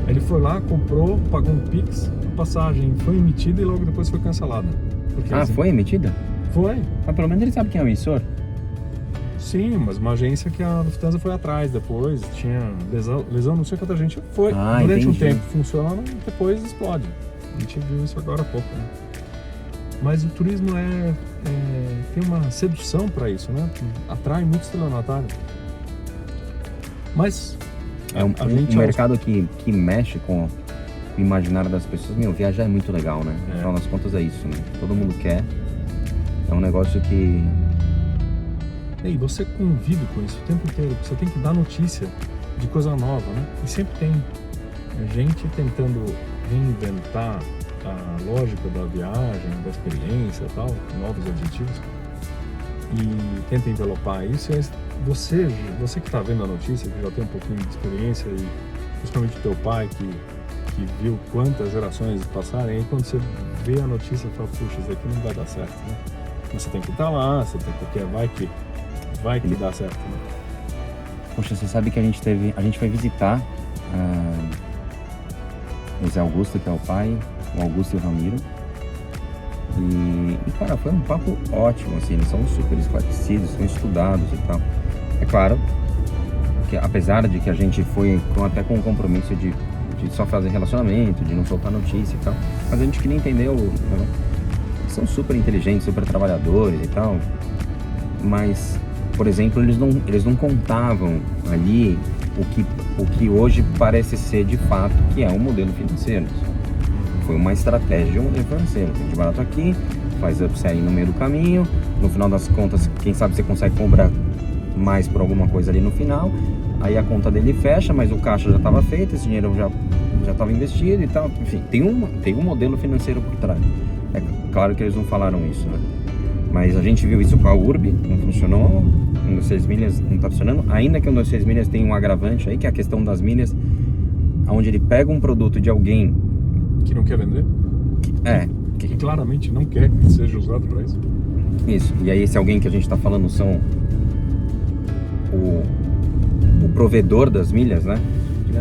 Aí ele foi lá, comprou, pagou um Pix, a passagem foi emitida e logo depois foi cancelada. Foi emitida? Foi. Mas pelo menos ele sabe quem é o emissor. Sim, mas uma agência que a Lufthansa foi atrás depois, tinha lesão não sei quanta gente. Foi, durante um tempo funciona e depois explode. A gente viu isso agora há pouco, né? Mas o turismo tem uma sedução para isso, né? Atrai muito estelionatário. Mas é um mercado que mexe com o imaginário das pessoas. Viajar é muito legal, né? Afinal das contas é isso, né? Todo mundo quer. É um negócio que... E você convive com isso o tempo inteiro. Você tem que dar notícia de coisa nova, né? E sempre tem gente tentando reinventar a lógica da viagem, da experiência e tal, novos adjetivos, e tenta envelopar isso. E você que está vendo a notícia, que já tem um pouquinho de experiência, e principalmente o teu pai que viu quantas gerações passarem, aí quando você vê a notícia, você fala, puxa, isso aqui não vai dar certo, né? Mas você tem que estar lá, porque vai que dá certo, né? Poxa, você sabe que a gente foi visitar o Zé Augusto, que é o pai, o Augusto e o Ramiro. E cara, foi um papo ótimo, assim, eles são super esclarecidos, são estudados e tal. É claro que apesar de que a gente foi até com um compromisso de só fazer relacionamento, de não soltar notícia e tal, mas a gente queria entender eles são super inteligentes, super trabalhadores e tal, mas, por exemplo, eles não contavam ali o que hoje parece ser de fato que é um modelo financeiro. Foi uma estratégia de um modelo financeiro. Tem de barato aqui, faz upselling no meio do caminho, no final das contas, quem sabe você consegue cobrar mais por alguma coisa ali no final, aí a conta dele fecha, mas o caixa já estava feito, esse dinheiro já já estava investido e tal. Enfim, tem um modelo financeiro por trás. É claro que eles não falaram isso, né? Mas a gente viu isso com a Urb, não funcionou. 126 milhas não está funcionando. Ainda que o 126 milhas tem um agravante aí, que é a questão das milhas, onde ele pega um produto de alguém Que não quer vender? Que claramente não quer que seja usado para isso. Isso. E aí esse alguém que a gente está falando são o provedor das milhas, né?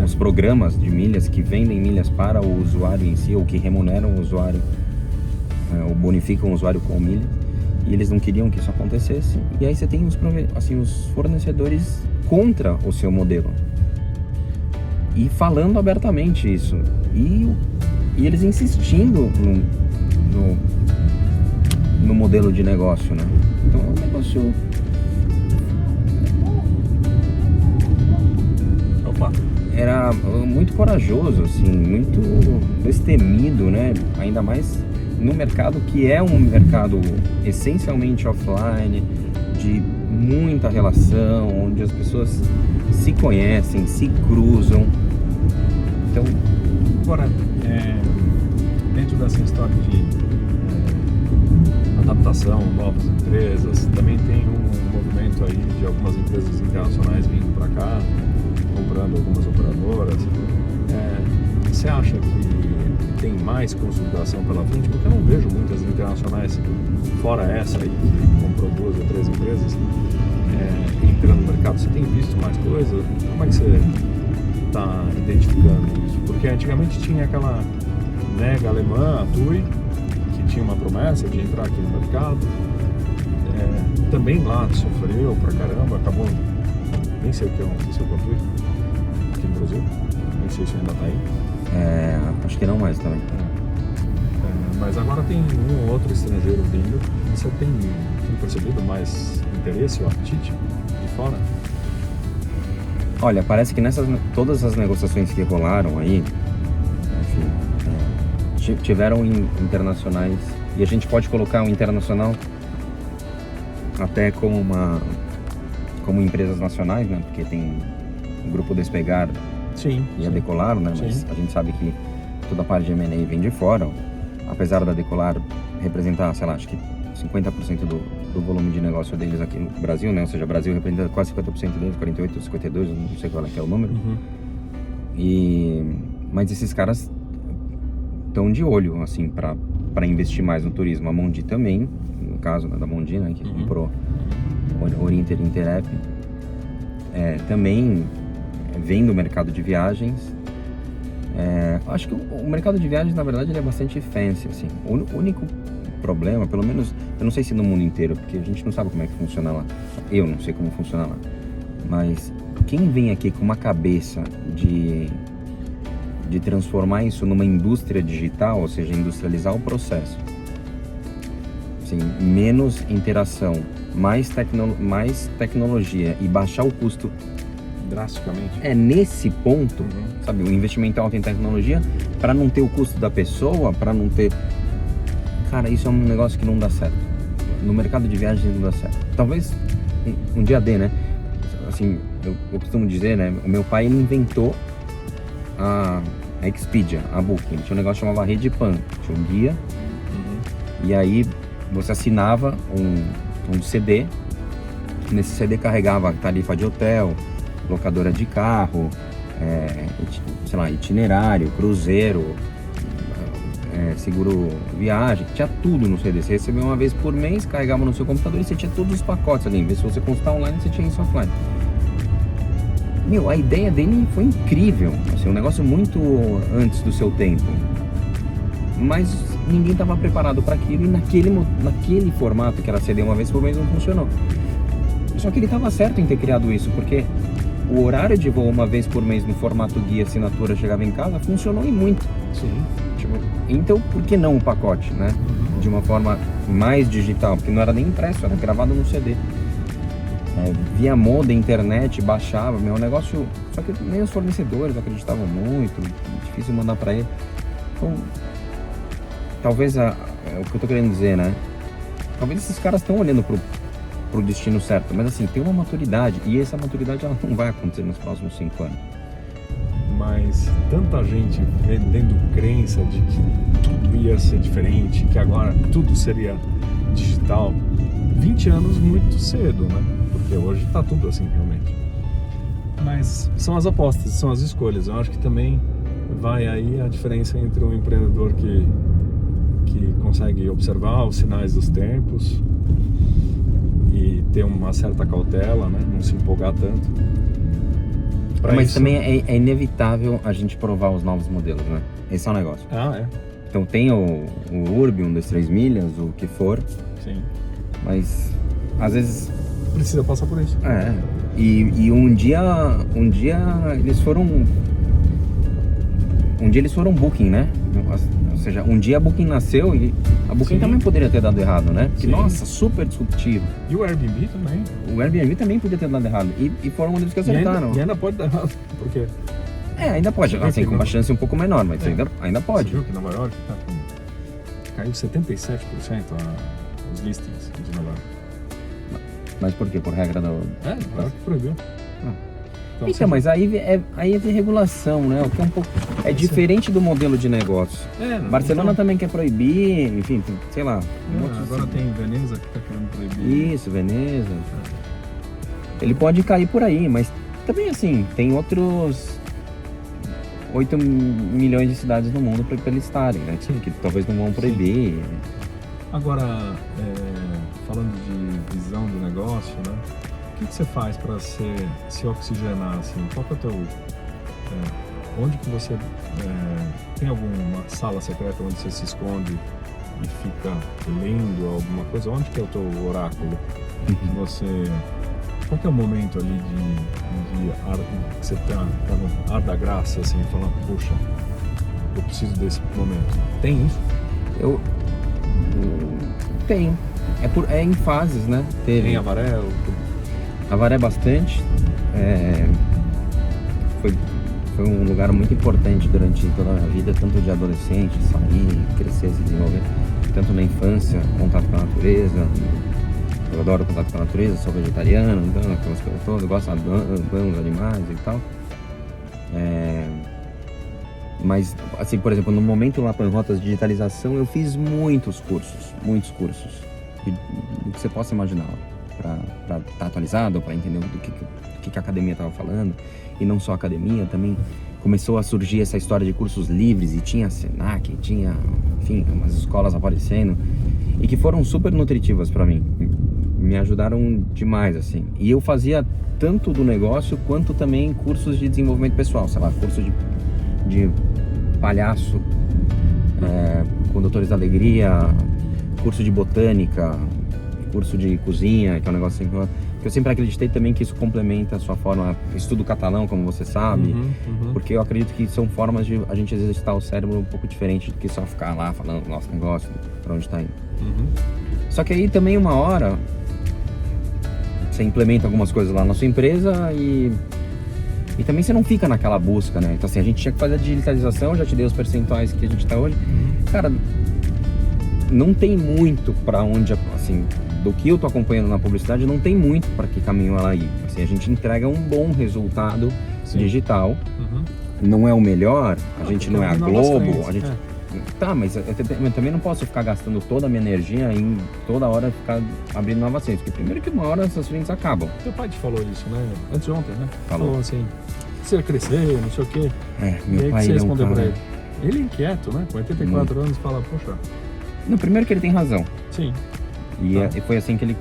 Os programas de milhas que vendem milhas para o usuário em si, ou que remuneram o usuário, ou bonificam o usuário com milhas. E eles não queriam que isso acontecesse. E aí você tem os fornecedores contra o seu modelo. E falando abertamente isso. E eles insistindo no modelo de negócio, né? Então é um negócio... Opa! Era muito corajoso, assim, muito destemido, né? Ainda mais no mercado que é um mercado essencialmente offline, de muita relação, onde as pessoas se conhecem, se cruzam. Então, agora, dentro dessa história de adaptação, novas empresas, também tem um movimento aí de algumas empresas internacionais vindo para cá, comprando algumas operadoras. Você acha que tem mais consolidação pela frente? Porque eu não vejo muitas internacionais, fora essa aí, que comprou 2 ou 3 empresas, entrando no mercado. Você tem visto mais coisa? Como é que você está identificando isso? Porque antigamente tinha aquela nega alemã, a TUI, que tinha uma promessa de entrar aqui no mercado. Também lá sofreu pra caramba, acabou, nem sei o que aconteceu com a TUI aqui no Brasil, nem sei se ainda tá aí. Acho que não mais também. Mas agora tem um ou outro estrangeiro vindo. Você tem percebido mais interesse ou apetite de fora? Olha, parece que todas as negociações que rolaram aí, enfim, tiveram internacionais, e a gente pode colocar um internacional até como empresas nacionais, né? Porque tem o grupo Despegar. Sim, e a Decolar, né? Sim. Mas a gente sabe que toda a parte de M&A vem de fora, apesar da Decolar representar, sei lá, acho que 50% do volume de negócio deles aqui no Brasil, né? Ou seja, o Brasil representa quase 50% deles, 48, 52, não sei qual é que é o número. Mas esses caras estão de olho, assim, para investir mais no turismo. A Mondi também, no caso, né, da Mondi, né? Que comprou o Orienter Interep, também vem do mercado de viagens. Acho que o mercado de viagens, na verdade, ele é bastante fancy, assim. O único problema, pelo menos, eu não sei se no mundo inteiro, porque a gente não sabe como é que funciona lá. Eu não sei como funciona lá. Mas quem vem aqui com uma cabeça de transformar isso numa indústria digital, ou seja, industrializar o processo, assim, menos interação, mais tecnologia e baixar o custo drasticamente. Nesse ponto, sabe, o investimento alto em tecnologia, para não ter o custo da pessoa, para não ter... Cara, isso é um negócio que não dá certo. No mercado de viagens não dá certo. Talvez um dia dê, né? Assim, eu costumo dizer, né? O meu pai, ele inventou a Expedia, a Booking. Tinha um negócio que chamava Rede Pan. Tinha um guia. E aí você assinava um CD. Nesse CD carregava tarifa de hotel, locadora de carro, sei lá, itinerário, cruzeiro, seguro viagem, tinha tudo no CD. Você recebia uma vez por mês, carregava no seu computador e você tinha todos os pacotes ali. Em vez de você consultar online, você tinha isso offline. A ideia dele foi incrível, assim, um negócio muito antes do seu tempo. Mas ninguém estava preparado para aquilo, e naquele formato que era CD uma vez por mês não funcionou. Só que ele estava certo em ter criado isso, porque o horário de voo uma vez por mês no formato guia, assinatura, chegava em casa, funcionou e muito. Sim. Então, por que não o pacote, né? De uma forma mais digital, porque não era nem impresso, era gravado no CD. Via moda, internet, baixava, um negócio... Só que nem os fornecedores acreditavam muito, difícil mandar para ele. Então, talvez, o que eu tô querendo dizer, né? Talvez esses caras estão olhando pro destino certo, mas assim, tem uma maturidade, e essa maturidade ela não vai acontecer nos próximos 5 anos. mas tanta gente vendendo crença de que tudo ia ser diferente, que agora tudo seria digital. 20 anos muito cedo, né? Porque hoje tá tudo assim realmente. Mas são as apostas, são as escolhas. Eu acho que também vai aí a diferença entre um empreendedor que consegue observar os sinais dos tempos e ter uma certa cautela, né? Não se empolgar tanto. Mas isso... também é inevitável a gente provar os novos modelos, né? Esse é o negócio. Ah, é? Então tem o Urbi, 1, 2, 3 milhas, o que for, Sim. mas às vezes... Precisa passar por isso. É, e um dia eles foram... Um dia eles foram Booking, né? Ou seja, um dia a Booking nasceu e a Booking Sim. também poderia ter dado errado, né? Porque, Sim. nossa, super disruptivo. E o Airbnb também. O Airbnb também podia ter dado errado. E foram modelos que acertaram. E ainda pode dar errado. Por quê? Ainda pode. Você viu Assim, que com uma não- chance um pouco menor, mas ainda pode. Você viu que Nova York caiu 77% os listings de Nova York. Mas por quê? Por regra do... É, Nova York proibiu. Então, mas aí é de regulação, né? O que é um pouco... É diferente do modelo de negócio. Barcelona também quer proibir, enfim, sei lá. Agora tem Veneza que está querendo proibir. Isso, Veneza. Ele pode cair por aí, mas também assim, tem outros 8 milhões de cidades no mundo para eles estarem, né? Que talvez não vão proibir. Agora, falando de visão do negócio, né? O que você faz para se oxigenar, assim? Qual que é o teu... onde que você... tem alguma sala secreta onde você se esconde e fica lendo alguma coisa? Onde que é o teu oráculo? Que você... Qual que é o momento ali de ar, que você tá no ar da graça, assim, falando, puxa, eu preciso desse momento? Tem isso? Tem. É em fases, né? Tem Avaré? Avaré bastante. Foi um lugar muito importante durante toda a minha vida, tanto de adolescente, sair, crescer, se desenvolver, tanto na infância, contato com a natureza. Eu adoro contato com a natureza, sou vegetariano, então aquelas coisas todas, gosto dos animais e tal. Mas, assim, por exemplo, no momento lá para Rotas de Digitalização, eu fiz muitos cursos. Do que você possa imaginar, para estar atualizado, para entender do que a academia estava falando. E não só a academia, também começou a surgir essa história de cursos livres, e tinha a Senac, tinha, enfim, umas escolas aparecendo, e que foram super nutritivas para mim. Me ajudaram demais, assim. E eu fazia tanto do negócio, quanto também cursos de desenvolvimento pessoal, sei lá, curso de palhaço, condutores da alegria, curso de botânica, curso de cozinha, que é um negócio assim, que eu sempre acreditei também que isso complementa a sua forma, estudo catalão, como você sabe, porque eu acredito que são formas de a gente exercitar o cérebro um pouco diferente do que só ficar lá falando do nosso negócio, pra onde tá indo. Só que aí também uma hora você implementa algumas coisas lá na sua empresa e também você não fica naquela busca, né? Então assim, a gente tinha que fazer a digitalização, já te dei os percentuais que a gente tá hoje. Cara, não tem muito pra onde, assim, do que eu tô acompanhando na publicidade, não tem muito para que caminho ela ir. Assim, a gente entrega um bom resultado digital. Não é o melhor, a gente não é a Globo, a gente... Tá, mas eu também não posso ficar gastando toda a minha energia em toda hora ficar abrindo novas frentes, porque primeiro que uma hora essas frentes acabam. Teu pai te falou isso, né? Antes de ontem, né? Falou Assim, você ia crescer, não sei o quê. Meu e aí pai, que você ele é um respondeu pra cara... ele? Ele é inquieto, né? Com 84 anos, fala, poxa... No primeiro que ele tem razão. Sim. E foi assim que ele,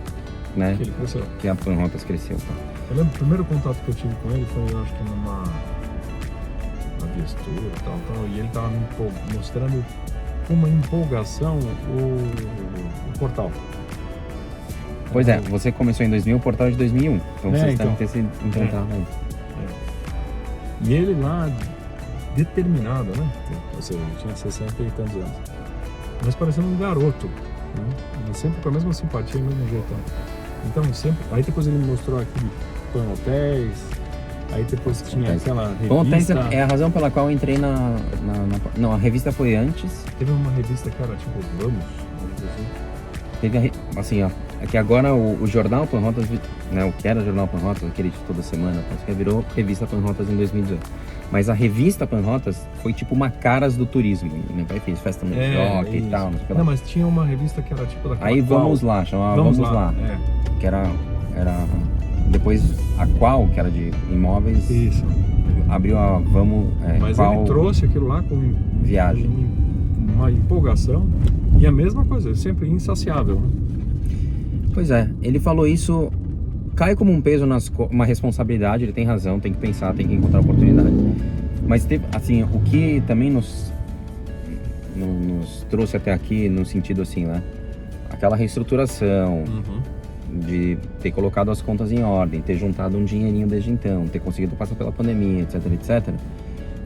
né? Que ele cresceu. Que a Panrotas cresceu. Tá? Eu lembro, o primeiro contato que eu tive com ele foi, eu acho que numa Viestura e tal, e ele tava mostrando com uma empolgação o portal. Pois é, você começou em 2000, o portal é de 2001. Então vocês devem ter se encontrado aí. E ele lá, determinado, né? Ou seja, ele tinha 60 e tantos anos. Mas parecendo um garoto, né? Mas sempre com a mesma simpatia, o mesmo jeitão. Então sempre... Aí depois ele me mostrou aquele Pan Hotéis, aí depois tinha aquela revista... Bom, é a razão pela qual eu entrei Não, a revista foi antes. Teve uma revista que era tipo Vamos, Teve assim, ó, é que agora o jornal Panrotas, né, o que era o jornal Panrotas, aquele de toda semana, virou revista Panrotas em 2018. Mas a revista Panrotas foi tipo uma caras do turismo. Meu pai fez festa no rock e isso. tal, não sei o que lá. Não, mas tinha uma revista que era tipo daquela Aí Qual. Vamos Lá, chamava Vamos Lá. Que era depois a Qual, que era de imóveis, Isso. abriu a Vamos... Mas Qual ele trouxe aquilo lá com Viagem. uma empolgação. E a mesma coisa, sempre insaciável, né? Pois é, ele falou isso, cai como um peso uma responsabilidade, ele tem razão, tem que pensar, tem que encontrar oportunidade. Mas teve, assim, o que também nos trouxe até aqui, no sentido assim, né? Aquela reestruturação, de ter colocado as contas em ordem, ter juntado um dinheirinho desde então, ter conseguido passar pela pandemia, etc, etc.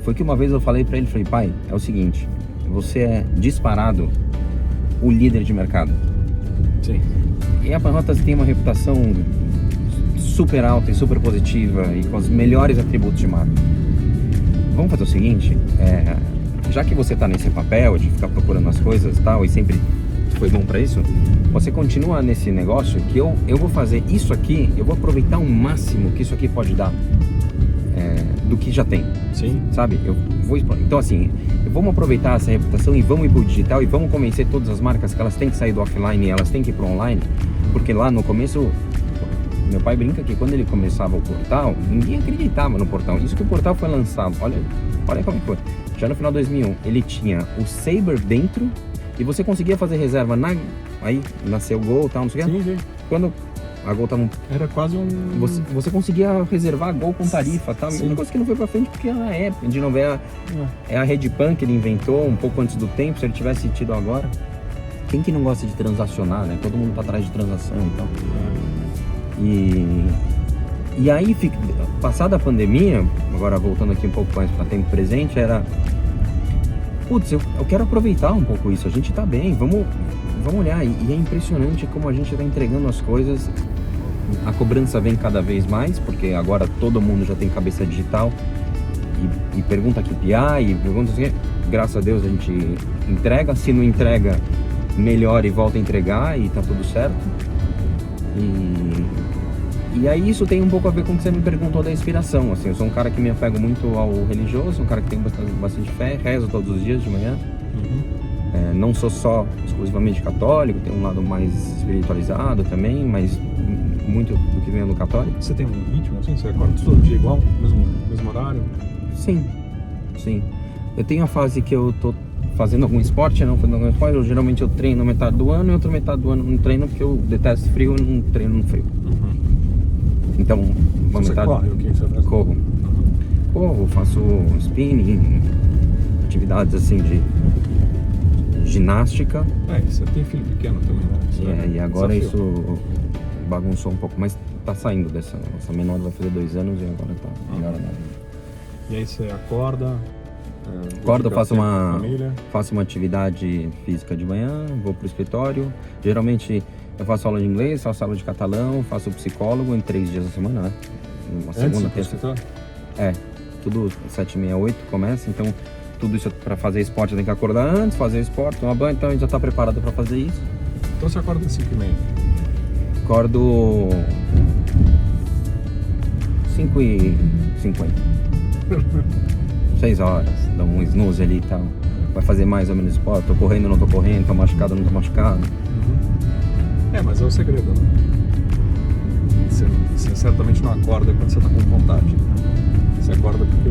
Foi que uma vez eu falei pra ele, falei, pai, é o seguinte, você é disparado o líder de mercado. Sim. E a Panrotas tem uma reputação super alta e super positiva e com os melhores atributos de marca. Vamos fazer o seguinte, já que você tá nesse papel de ficar procurando as coisas e tal, e sempre foi bom pra isso, você continua nesse negócio que eu vou fazer isso aqui, eu vou aproveitar o máximo que isso aqui pode dar do que já tem. Sim. Sabe? Eu vou então assim, vamos aproveitar essa reputação e vamos ir pro digital e vamos convencer todas as marcas que elas têm que sair do offline e elas têm que ir pro online, porque lá no começo meu pai brinca que quando ele começava o portal, ninguém acreditava no portal. Isso que o portal foi lançado, olha como foi. Já no final de 2001, ele tinha o Saber dentro e você conseguia fazer reserva aí nasceu o Gol e tal, não sei o que. Sim. Quando a Gol tava Era quase um... Você conseguia reservar a Gol com tarifa e tal. E um negócio que não foi pra frente porque na época, de novo, é a Redpan que ele inventou um pouco antes do tempo, se ele tivesse tido agora. Quem que não gosta de transacionar, né? Todo mundo tá atrás de transação e tal. E aí, passada a pandemia, agora voltando aqui um pouco mais para tempo presente, era... Putz, eu quero aproveitar um pouco isso, a gente tá bem, vamos olhar. E é impressionante como a gente tá entregando as coisas, a cobrança vem cada vez mais, porque agora todo mundo já tem cabeça digital, e pergunta KPI, e pergunta assim, graças a Deus a gente entrega, se não entrega, melhora e volta a entregar, e tá tudo certo. E aí isso tem um pouco a ver com o que você me perguntou da inspiração, assim, eu sou um cara que me apego muito ao religioso, um cara que tem bastante fé, rezo todos os dias de manhã, não sou só exclusivamente católico, tenho um lado mais espiritualizado também, mas muito do que vem do católico. Você tem um ritmo assim? Você acorda todo dia igual? Mesmo horário? Sim. Eu tenho a fase que eu tô fazendo algum esporte, geralmente eu treino metade do ano e outra metade do ano não treino porque eu detesto frio e não treino no frio. Então, uma você metade... corre? O que você faz? Corro, faço spinning, atividades assim de ginástica. Você tem filho pequeno também, né? E agora desafio. isso bagunçou um pouco, mas tá saindo dessa. Essa menor vai fazer 2 anos e agora tá melhor. E aí você acorda? Acordo, faço faço uma atividade física de manhã, vou pro escritório. Geralmente eu faço aula de inglês, faço aula de catalão, faço psicólogo em 3 dias da semana, né? Uma segunda, terça. Tudo 7h30, 8 começa, então tudo isso para fazer esporte eu tenho que acordar antes, fazer esporte, tomar banho, então a gente já tá preparado para fazer isso. Então você acorda às 5h30? Acordo 5h50. 6 horas, dá um snooze ali e tal. Vai fazer mais ou menos esporte, tô correndo, não tô correndo, tô machucado, não tô machucado. Mas é o segredo, né? Você certamente não acorda quando você tá com vontade, né? Você acorda porque...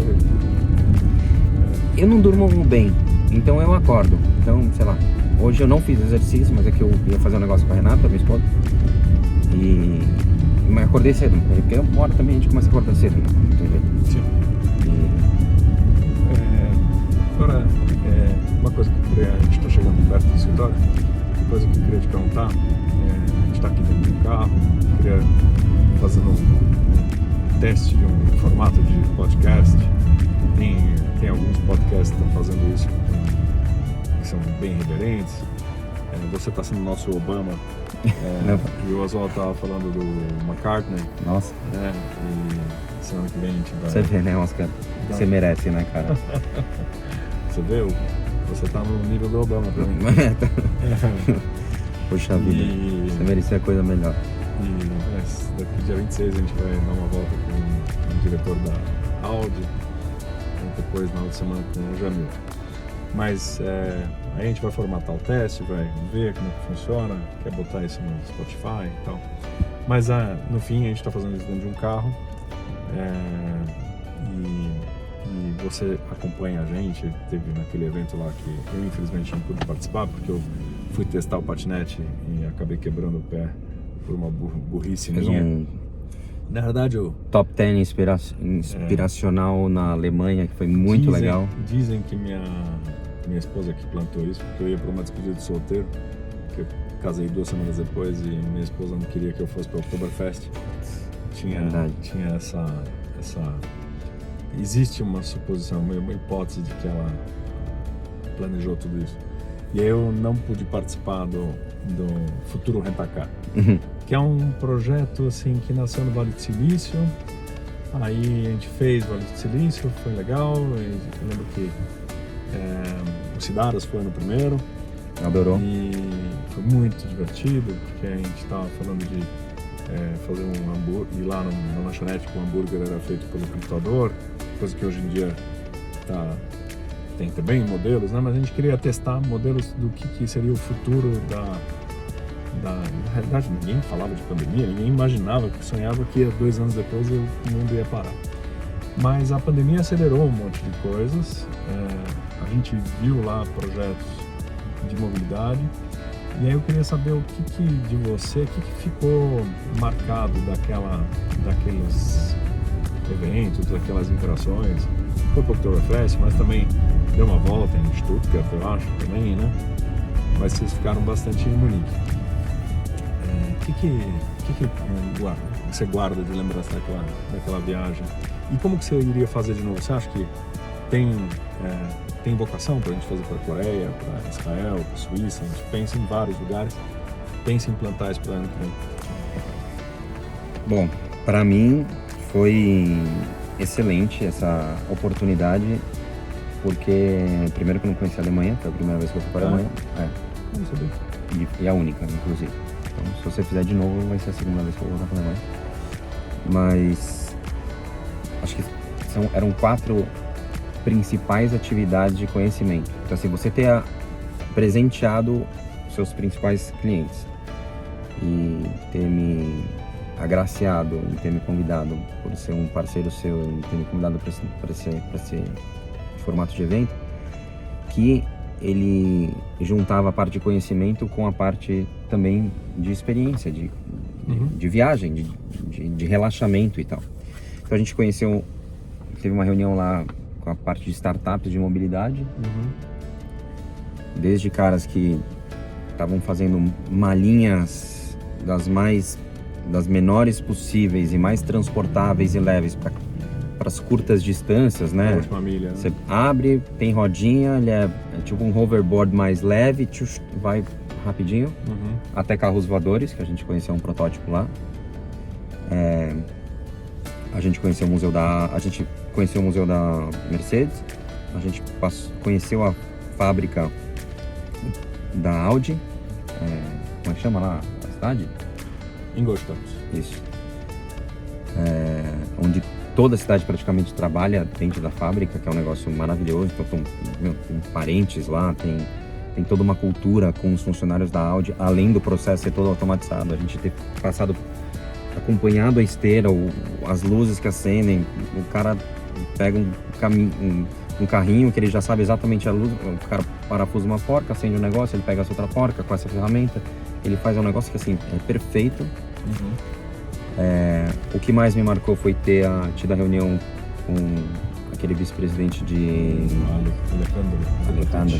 Eu não durmo bem, então eu acordo. Então, sei lá, hoje eu não fiz exercício, mas é que eu ia fazer um negócio com a Renata, minha esposa. Mas acordei cedo, porque uma hora também a gente começa a acordar cedo, né? Não tem jeito. Sim. Agora, uma coisa que eu queria... A gente tá chegando perto do escritório. Uma coisa que eu queria te perguntar, a gente tá aqui dentro do carro, eu queria fazendo um teste de um formato de podcast. Tem alguns podcasts que estão fazendo isso, que são bem reverentes. Você está sendo o nosso Obama. E o Oswald estava falando do McCartney. Nossa. E semana que vem a gente vai... Você vê, né, Oscar? Você merece, né, cara? Você vê? Você tá no nível do Obama pra mim. Poxa vida, você merecia coisa melhor. E daqui dia 26 a gente vai dar uma volta com o diretor da Audi. depois na outra semana com o Jamil. Mas aí a gente vai formatar o teste, vai ver como que funciona, quer botar isso no Spotify e tal. Mas no fim a gente está fazendo isso dentro de um carro e você acompanha a gente. Teve naquele evento lá que eu infelizmente não pude participar porque eu fui testar o patinete e acabei quebrando o pé por uma burrice Fez minha. Na verdade, top 10 inspiracional na Alemanha, que foi muito legal. Dizem que minha esposa que plantou isso, porque eu ia para uma despedida de solteiro, que eu casei 2 semanas depois e minha esposa não queria que eu fosse para o Oktoberfest. Tinha essa... Existe uma suposição, uma hipótese de que ela planejou tudo isso. E aí eu não pude participar do Futuro Rentacar, que é um projeto assim que nasceu no Vale do Silício. Aí a gente fez o Vale do Silício, foi legal. Eu lembro que o Cidaras foi no primeiro. Adorou. E foi muito divertido, porque a gente estava falando de fazer um hambúrguer, e lá na lanchonete o hambúrguer era feito pelo computador, coisa que hoje em dia tem também modelos, né? Mas a gente queria testar modelos do que seria o futuro na realidade ninguém falava de pandemia, ninguém imaginava, que sonhava que 2 anos depois o mundo ia parar. Mas a pandemia acelerou um monte de coisas, a gente viu lá projetos de mobilidade, e aí eu queria saber o que de você, o que ficou marcado daqueles eventos, daquelas interações. Foi para o Oktoberfest, mas também deu uma volta em Stuttgart, eu acho, também, né? Mas vocês ficaram bastante em Munique. O que você guarda de lembrança daquela viagem? E como que você iria fazer de novo? Você acha que tem vocação para a gente fazer para a Coreia, para Israel, para a Suíça? A gente pensa em vários lugares. Pensa em implantar isso para ano que vem. Bom, para mim foi excelente essa oportunidade, porque primeiro que eu não conhecia a Alemanha, foi a primeira vez que eu fui para a Alemanha. Não sabia. E a única, inclusive. Então, se você fizer de novo, vai ser a segunda vez que eu vou voltar para a Alemanha. Mas acho que eram 4 principais atividades de conhecimento. Então, assim, você ter presenteado seus principais clientes e ter me agraciado e ter me convidado por ser um parceiro seu e ter me convidado para esse formato de evento, que ele juntava a parte de conhecimento com a parte também de experiência, de viagem, de relaxamento e tal. Então a gente teve uma reunião lá com a parte de startups de mobilidade, desde caras que estavam fazendo malinhas das menores possíveis e mais transportáveis e leves para as curtas distâncias, né? Família, né? Você abre, tem rodinha, ele é tipo um hoverboard mais leve, vai rapidinho, até carros voadores, que a gente conheceu um protótipo lá. A gente conheceu o museu da Mercedes, a gente conheceu a fábrica da Audi, como é que chama lá a cidade? Ingolstadt. Isso. Onde toda a cidade praticamente trabalha dentro da fábrica, que é um negócio maravilhoso. Então tem parentes lá, tem toda uma cultura com os funcionários da Audi, além do processo ser todo automatizado. A gente ter acompanhado a esteira, as luzes que acendem, o cara pega um carrinho que ele já sabe exatamente a luz, o cara parafusa uma porca, acende um negócio, ele pega essa outra porca com essa ferramenta, ele faz um negócio que assim, é perfeito. O que mais me marcou foi ter tido a reunião com aquele vice-presidente de Alejandro,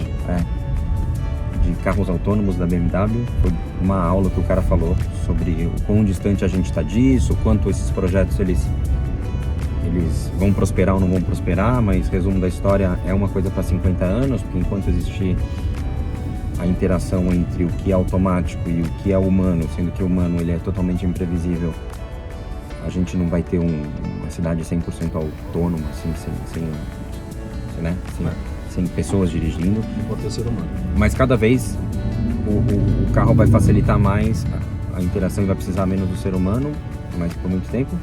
de carros autônomos da BMW. Foi uma aula que o cara falou sobre o quão distante a gente está disso, o quanto esses projetos eles vão prosperar ou não vão prosperar, mas resumo da história, é uma coisa para 50 anos, porque enquanto existir a interação entre o que é automático e o que é humano, sendo que o humano ele é totalmente imprevisível, a gente não vai ter uma cidade 100% autônoma, assim, sem pessoas dirigindo. Não pode ter ser humano. Mas cada vez o carro vai facilitar mais a interação e vai precisar menos do ser humano, mas por muito tempo.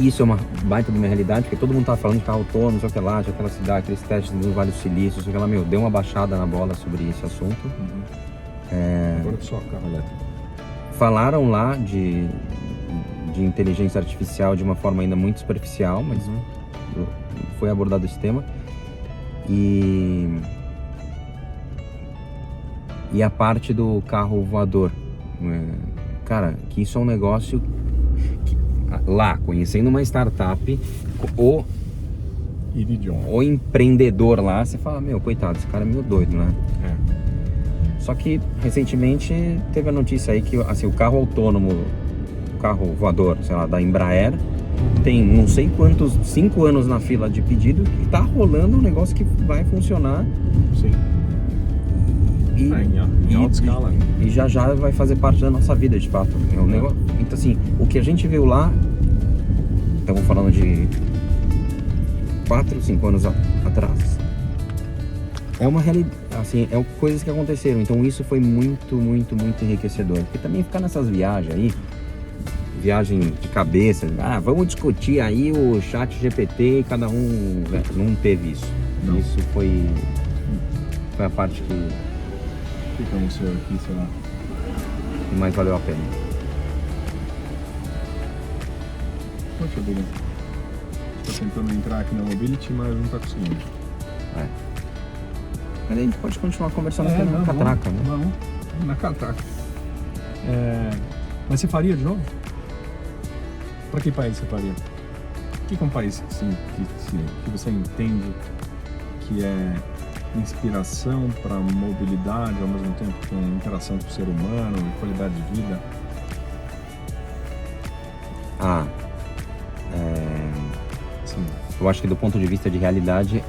isso é uma baita de uma realidade, porque todo mundo tá falando de carro autônomo, não sei o que lá, tinha aquela cidade, aqueles testes no Vale do Silício, não sei o que lá, meu, deu uma baixada na bola sobre esse assunto. Agora é só carro elétrico. Falaram lá de inteligência artificial de uma forma ainda muito superficial, mas foi abordado esse tema. E a parte do carro voador, cara, que isso é um negócio que, lá, conhecendo uma startup, o empreendedor lá, você fala, meu, coitado, esse cara é meio doido, né? Só que recentemente teve a notícia aí que assim, o carro autônomo, o carro voador, sei lá, da Embraer, tem não sei quantos, 5 anos na fila de pedido, que tá rolando um negócio que vai funcionar. Sim. Em alta escala. E já vai fazer parte da nossa vida, de fato. É um negócio. Então assim, o que a gente viu lá, estamos falando de 4, 5 anos atrás, é uma realidade, assim, é coisas que aconteceram. Então isso foi muito, muito, muito enriquecedor. Porque também ficar nessas viagens aí, viagem de cabeça, vamos discutir aí o chat GPT e cada um, não teve isso. Não. Isso foi a parte que Fica no seu aqui, sei lá. mais valeu a pena. Poxa vida. Tô tentando entrar aqui na Mobility, mas não tá conseguindo. Mas a gente pode continuar conversando aqui na catraca, né? Vamos, na catraca. Mas você faria de novo? Pra que país você faria? O que é um país que você entende que é inspiração para mobilidade, ao mesmo tempo com interação com o ser humano e qualidade de vida? Sim. Eu acho que do ponto de vista de realidade,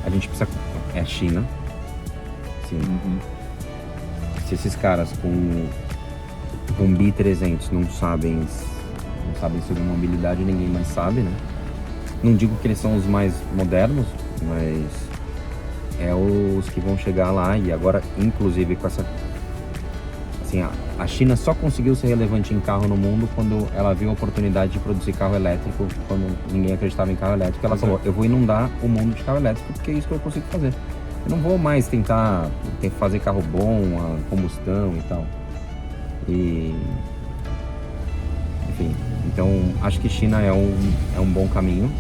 a gente precisa... É a China. Sim. Se esses caras com B300 não sabem sobre mobilidade, ninguém mais sabe, né? Não digo que eles são os mais modernos, mas é os que vão chegar lá. E agora, inclusive, com essa... Assim, a China só conseguiu ser relevante em carro no mundo quando ela viu a oportunidade de produzir carro elétrico, quando ninguém acreditava em carro elétrico. Ela falou, eu vou inundar o mundo de carro elétrico porque é isso que eu consigo fazer. Eu não vou mais tentar fazer carro bom, a combustão e tal. Enfim, então acho que China é um bom caminho.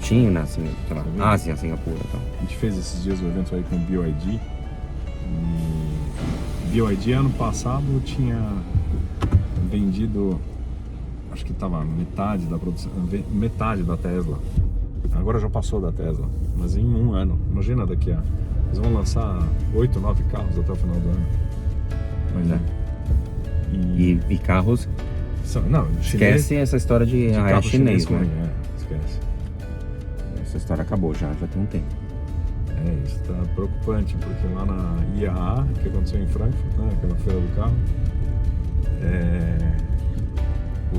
China, assim, sei lá, Ásia, Singapura e tal. A gente fez esses dias o evento aí com o BYD. BYD ano passado tinha vendido, acho que estava metade da produção, metade da Tesla. Agora já passou da Tesla, mas em um ano. Imagina daqui a... Eles vão lançar 8, 9 carros até o final do ano. Pois é. E carros... Não, esquece essa história de é chinês, né? Esquece. Essa história acabou já tem um tempo. Isso tá preocupante, porque lá na IAA, que aconteceu em Frankfurt, né, aquela feira do carro,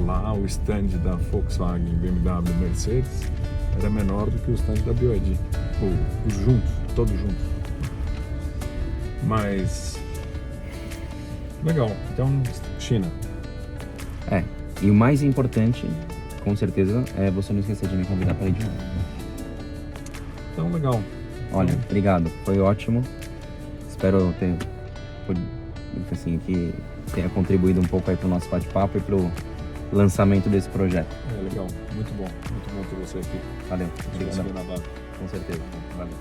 lá o stand da Volkswagen, BMW e Mercedes era menor do que o stand da BYD, os juntos, todos juntos. Mas legal, então China. E o mais importante, com certeza, é você não esquecer de me convidar para ir de novo. Então legal. Olha, obrigado, foi ótimo. Espero ter, assim, que tenha contribuído um pouco aí pro nosso bate-papo e pro lançamento desse projeto. Legal, muito bom ter você aqui. Valeu, obrigado. Na barra. Com certeza, valeu.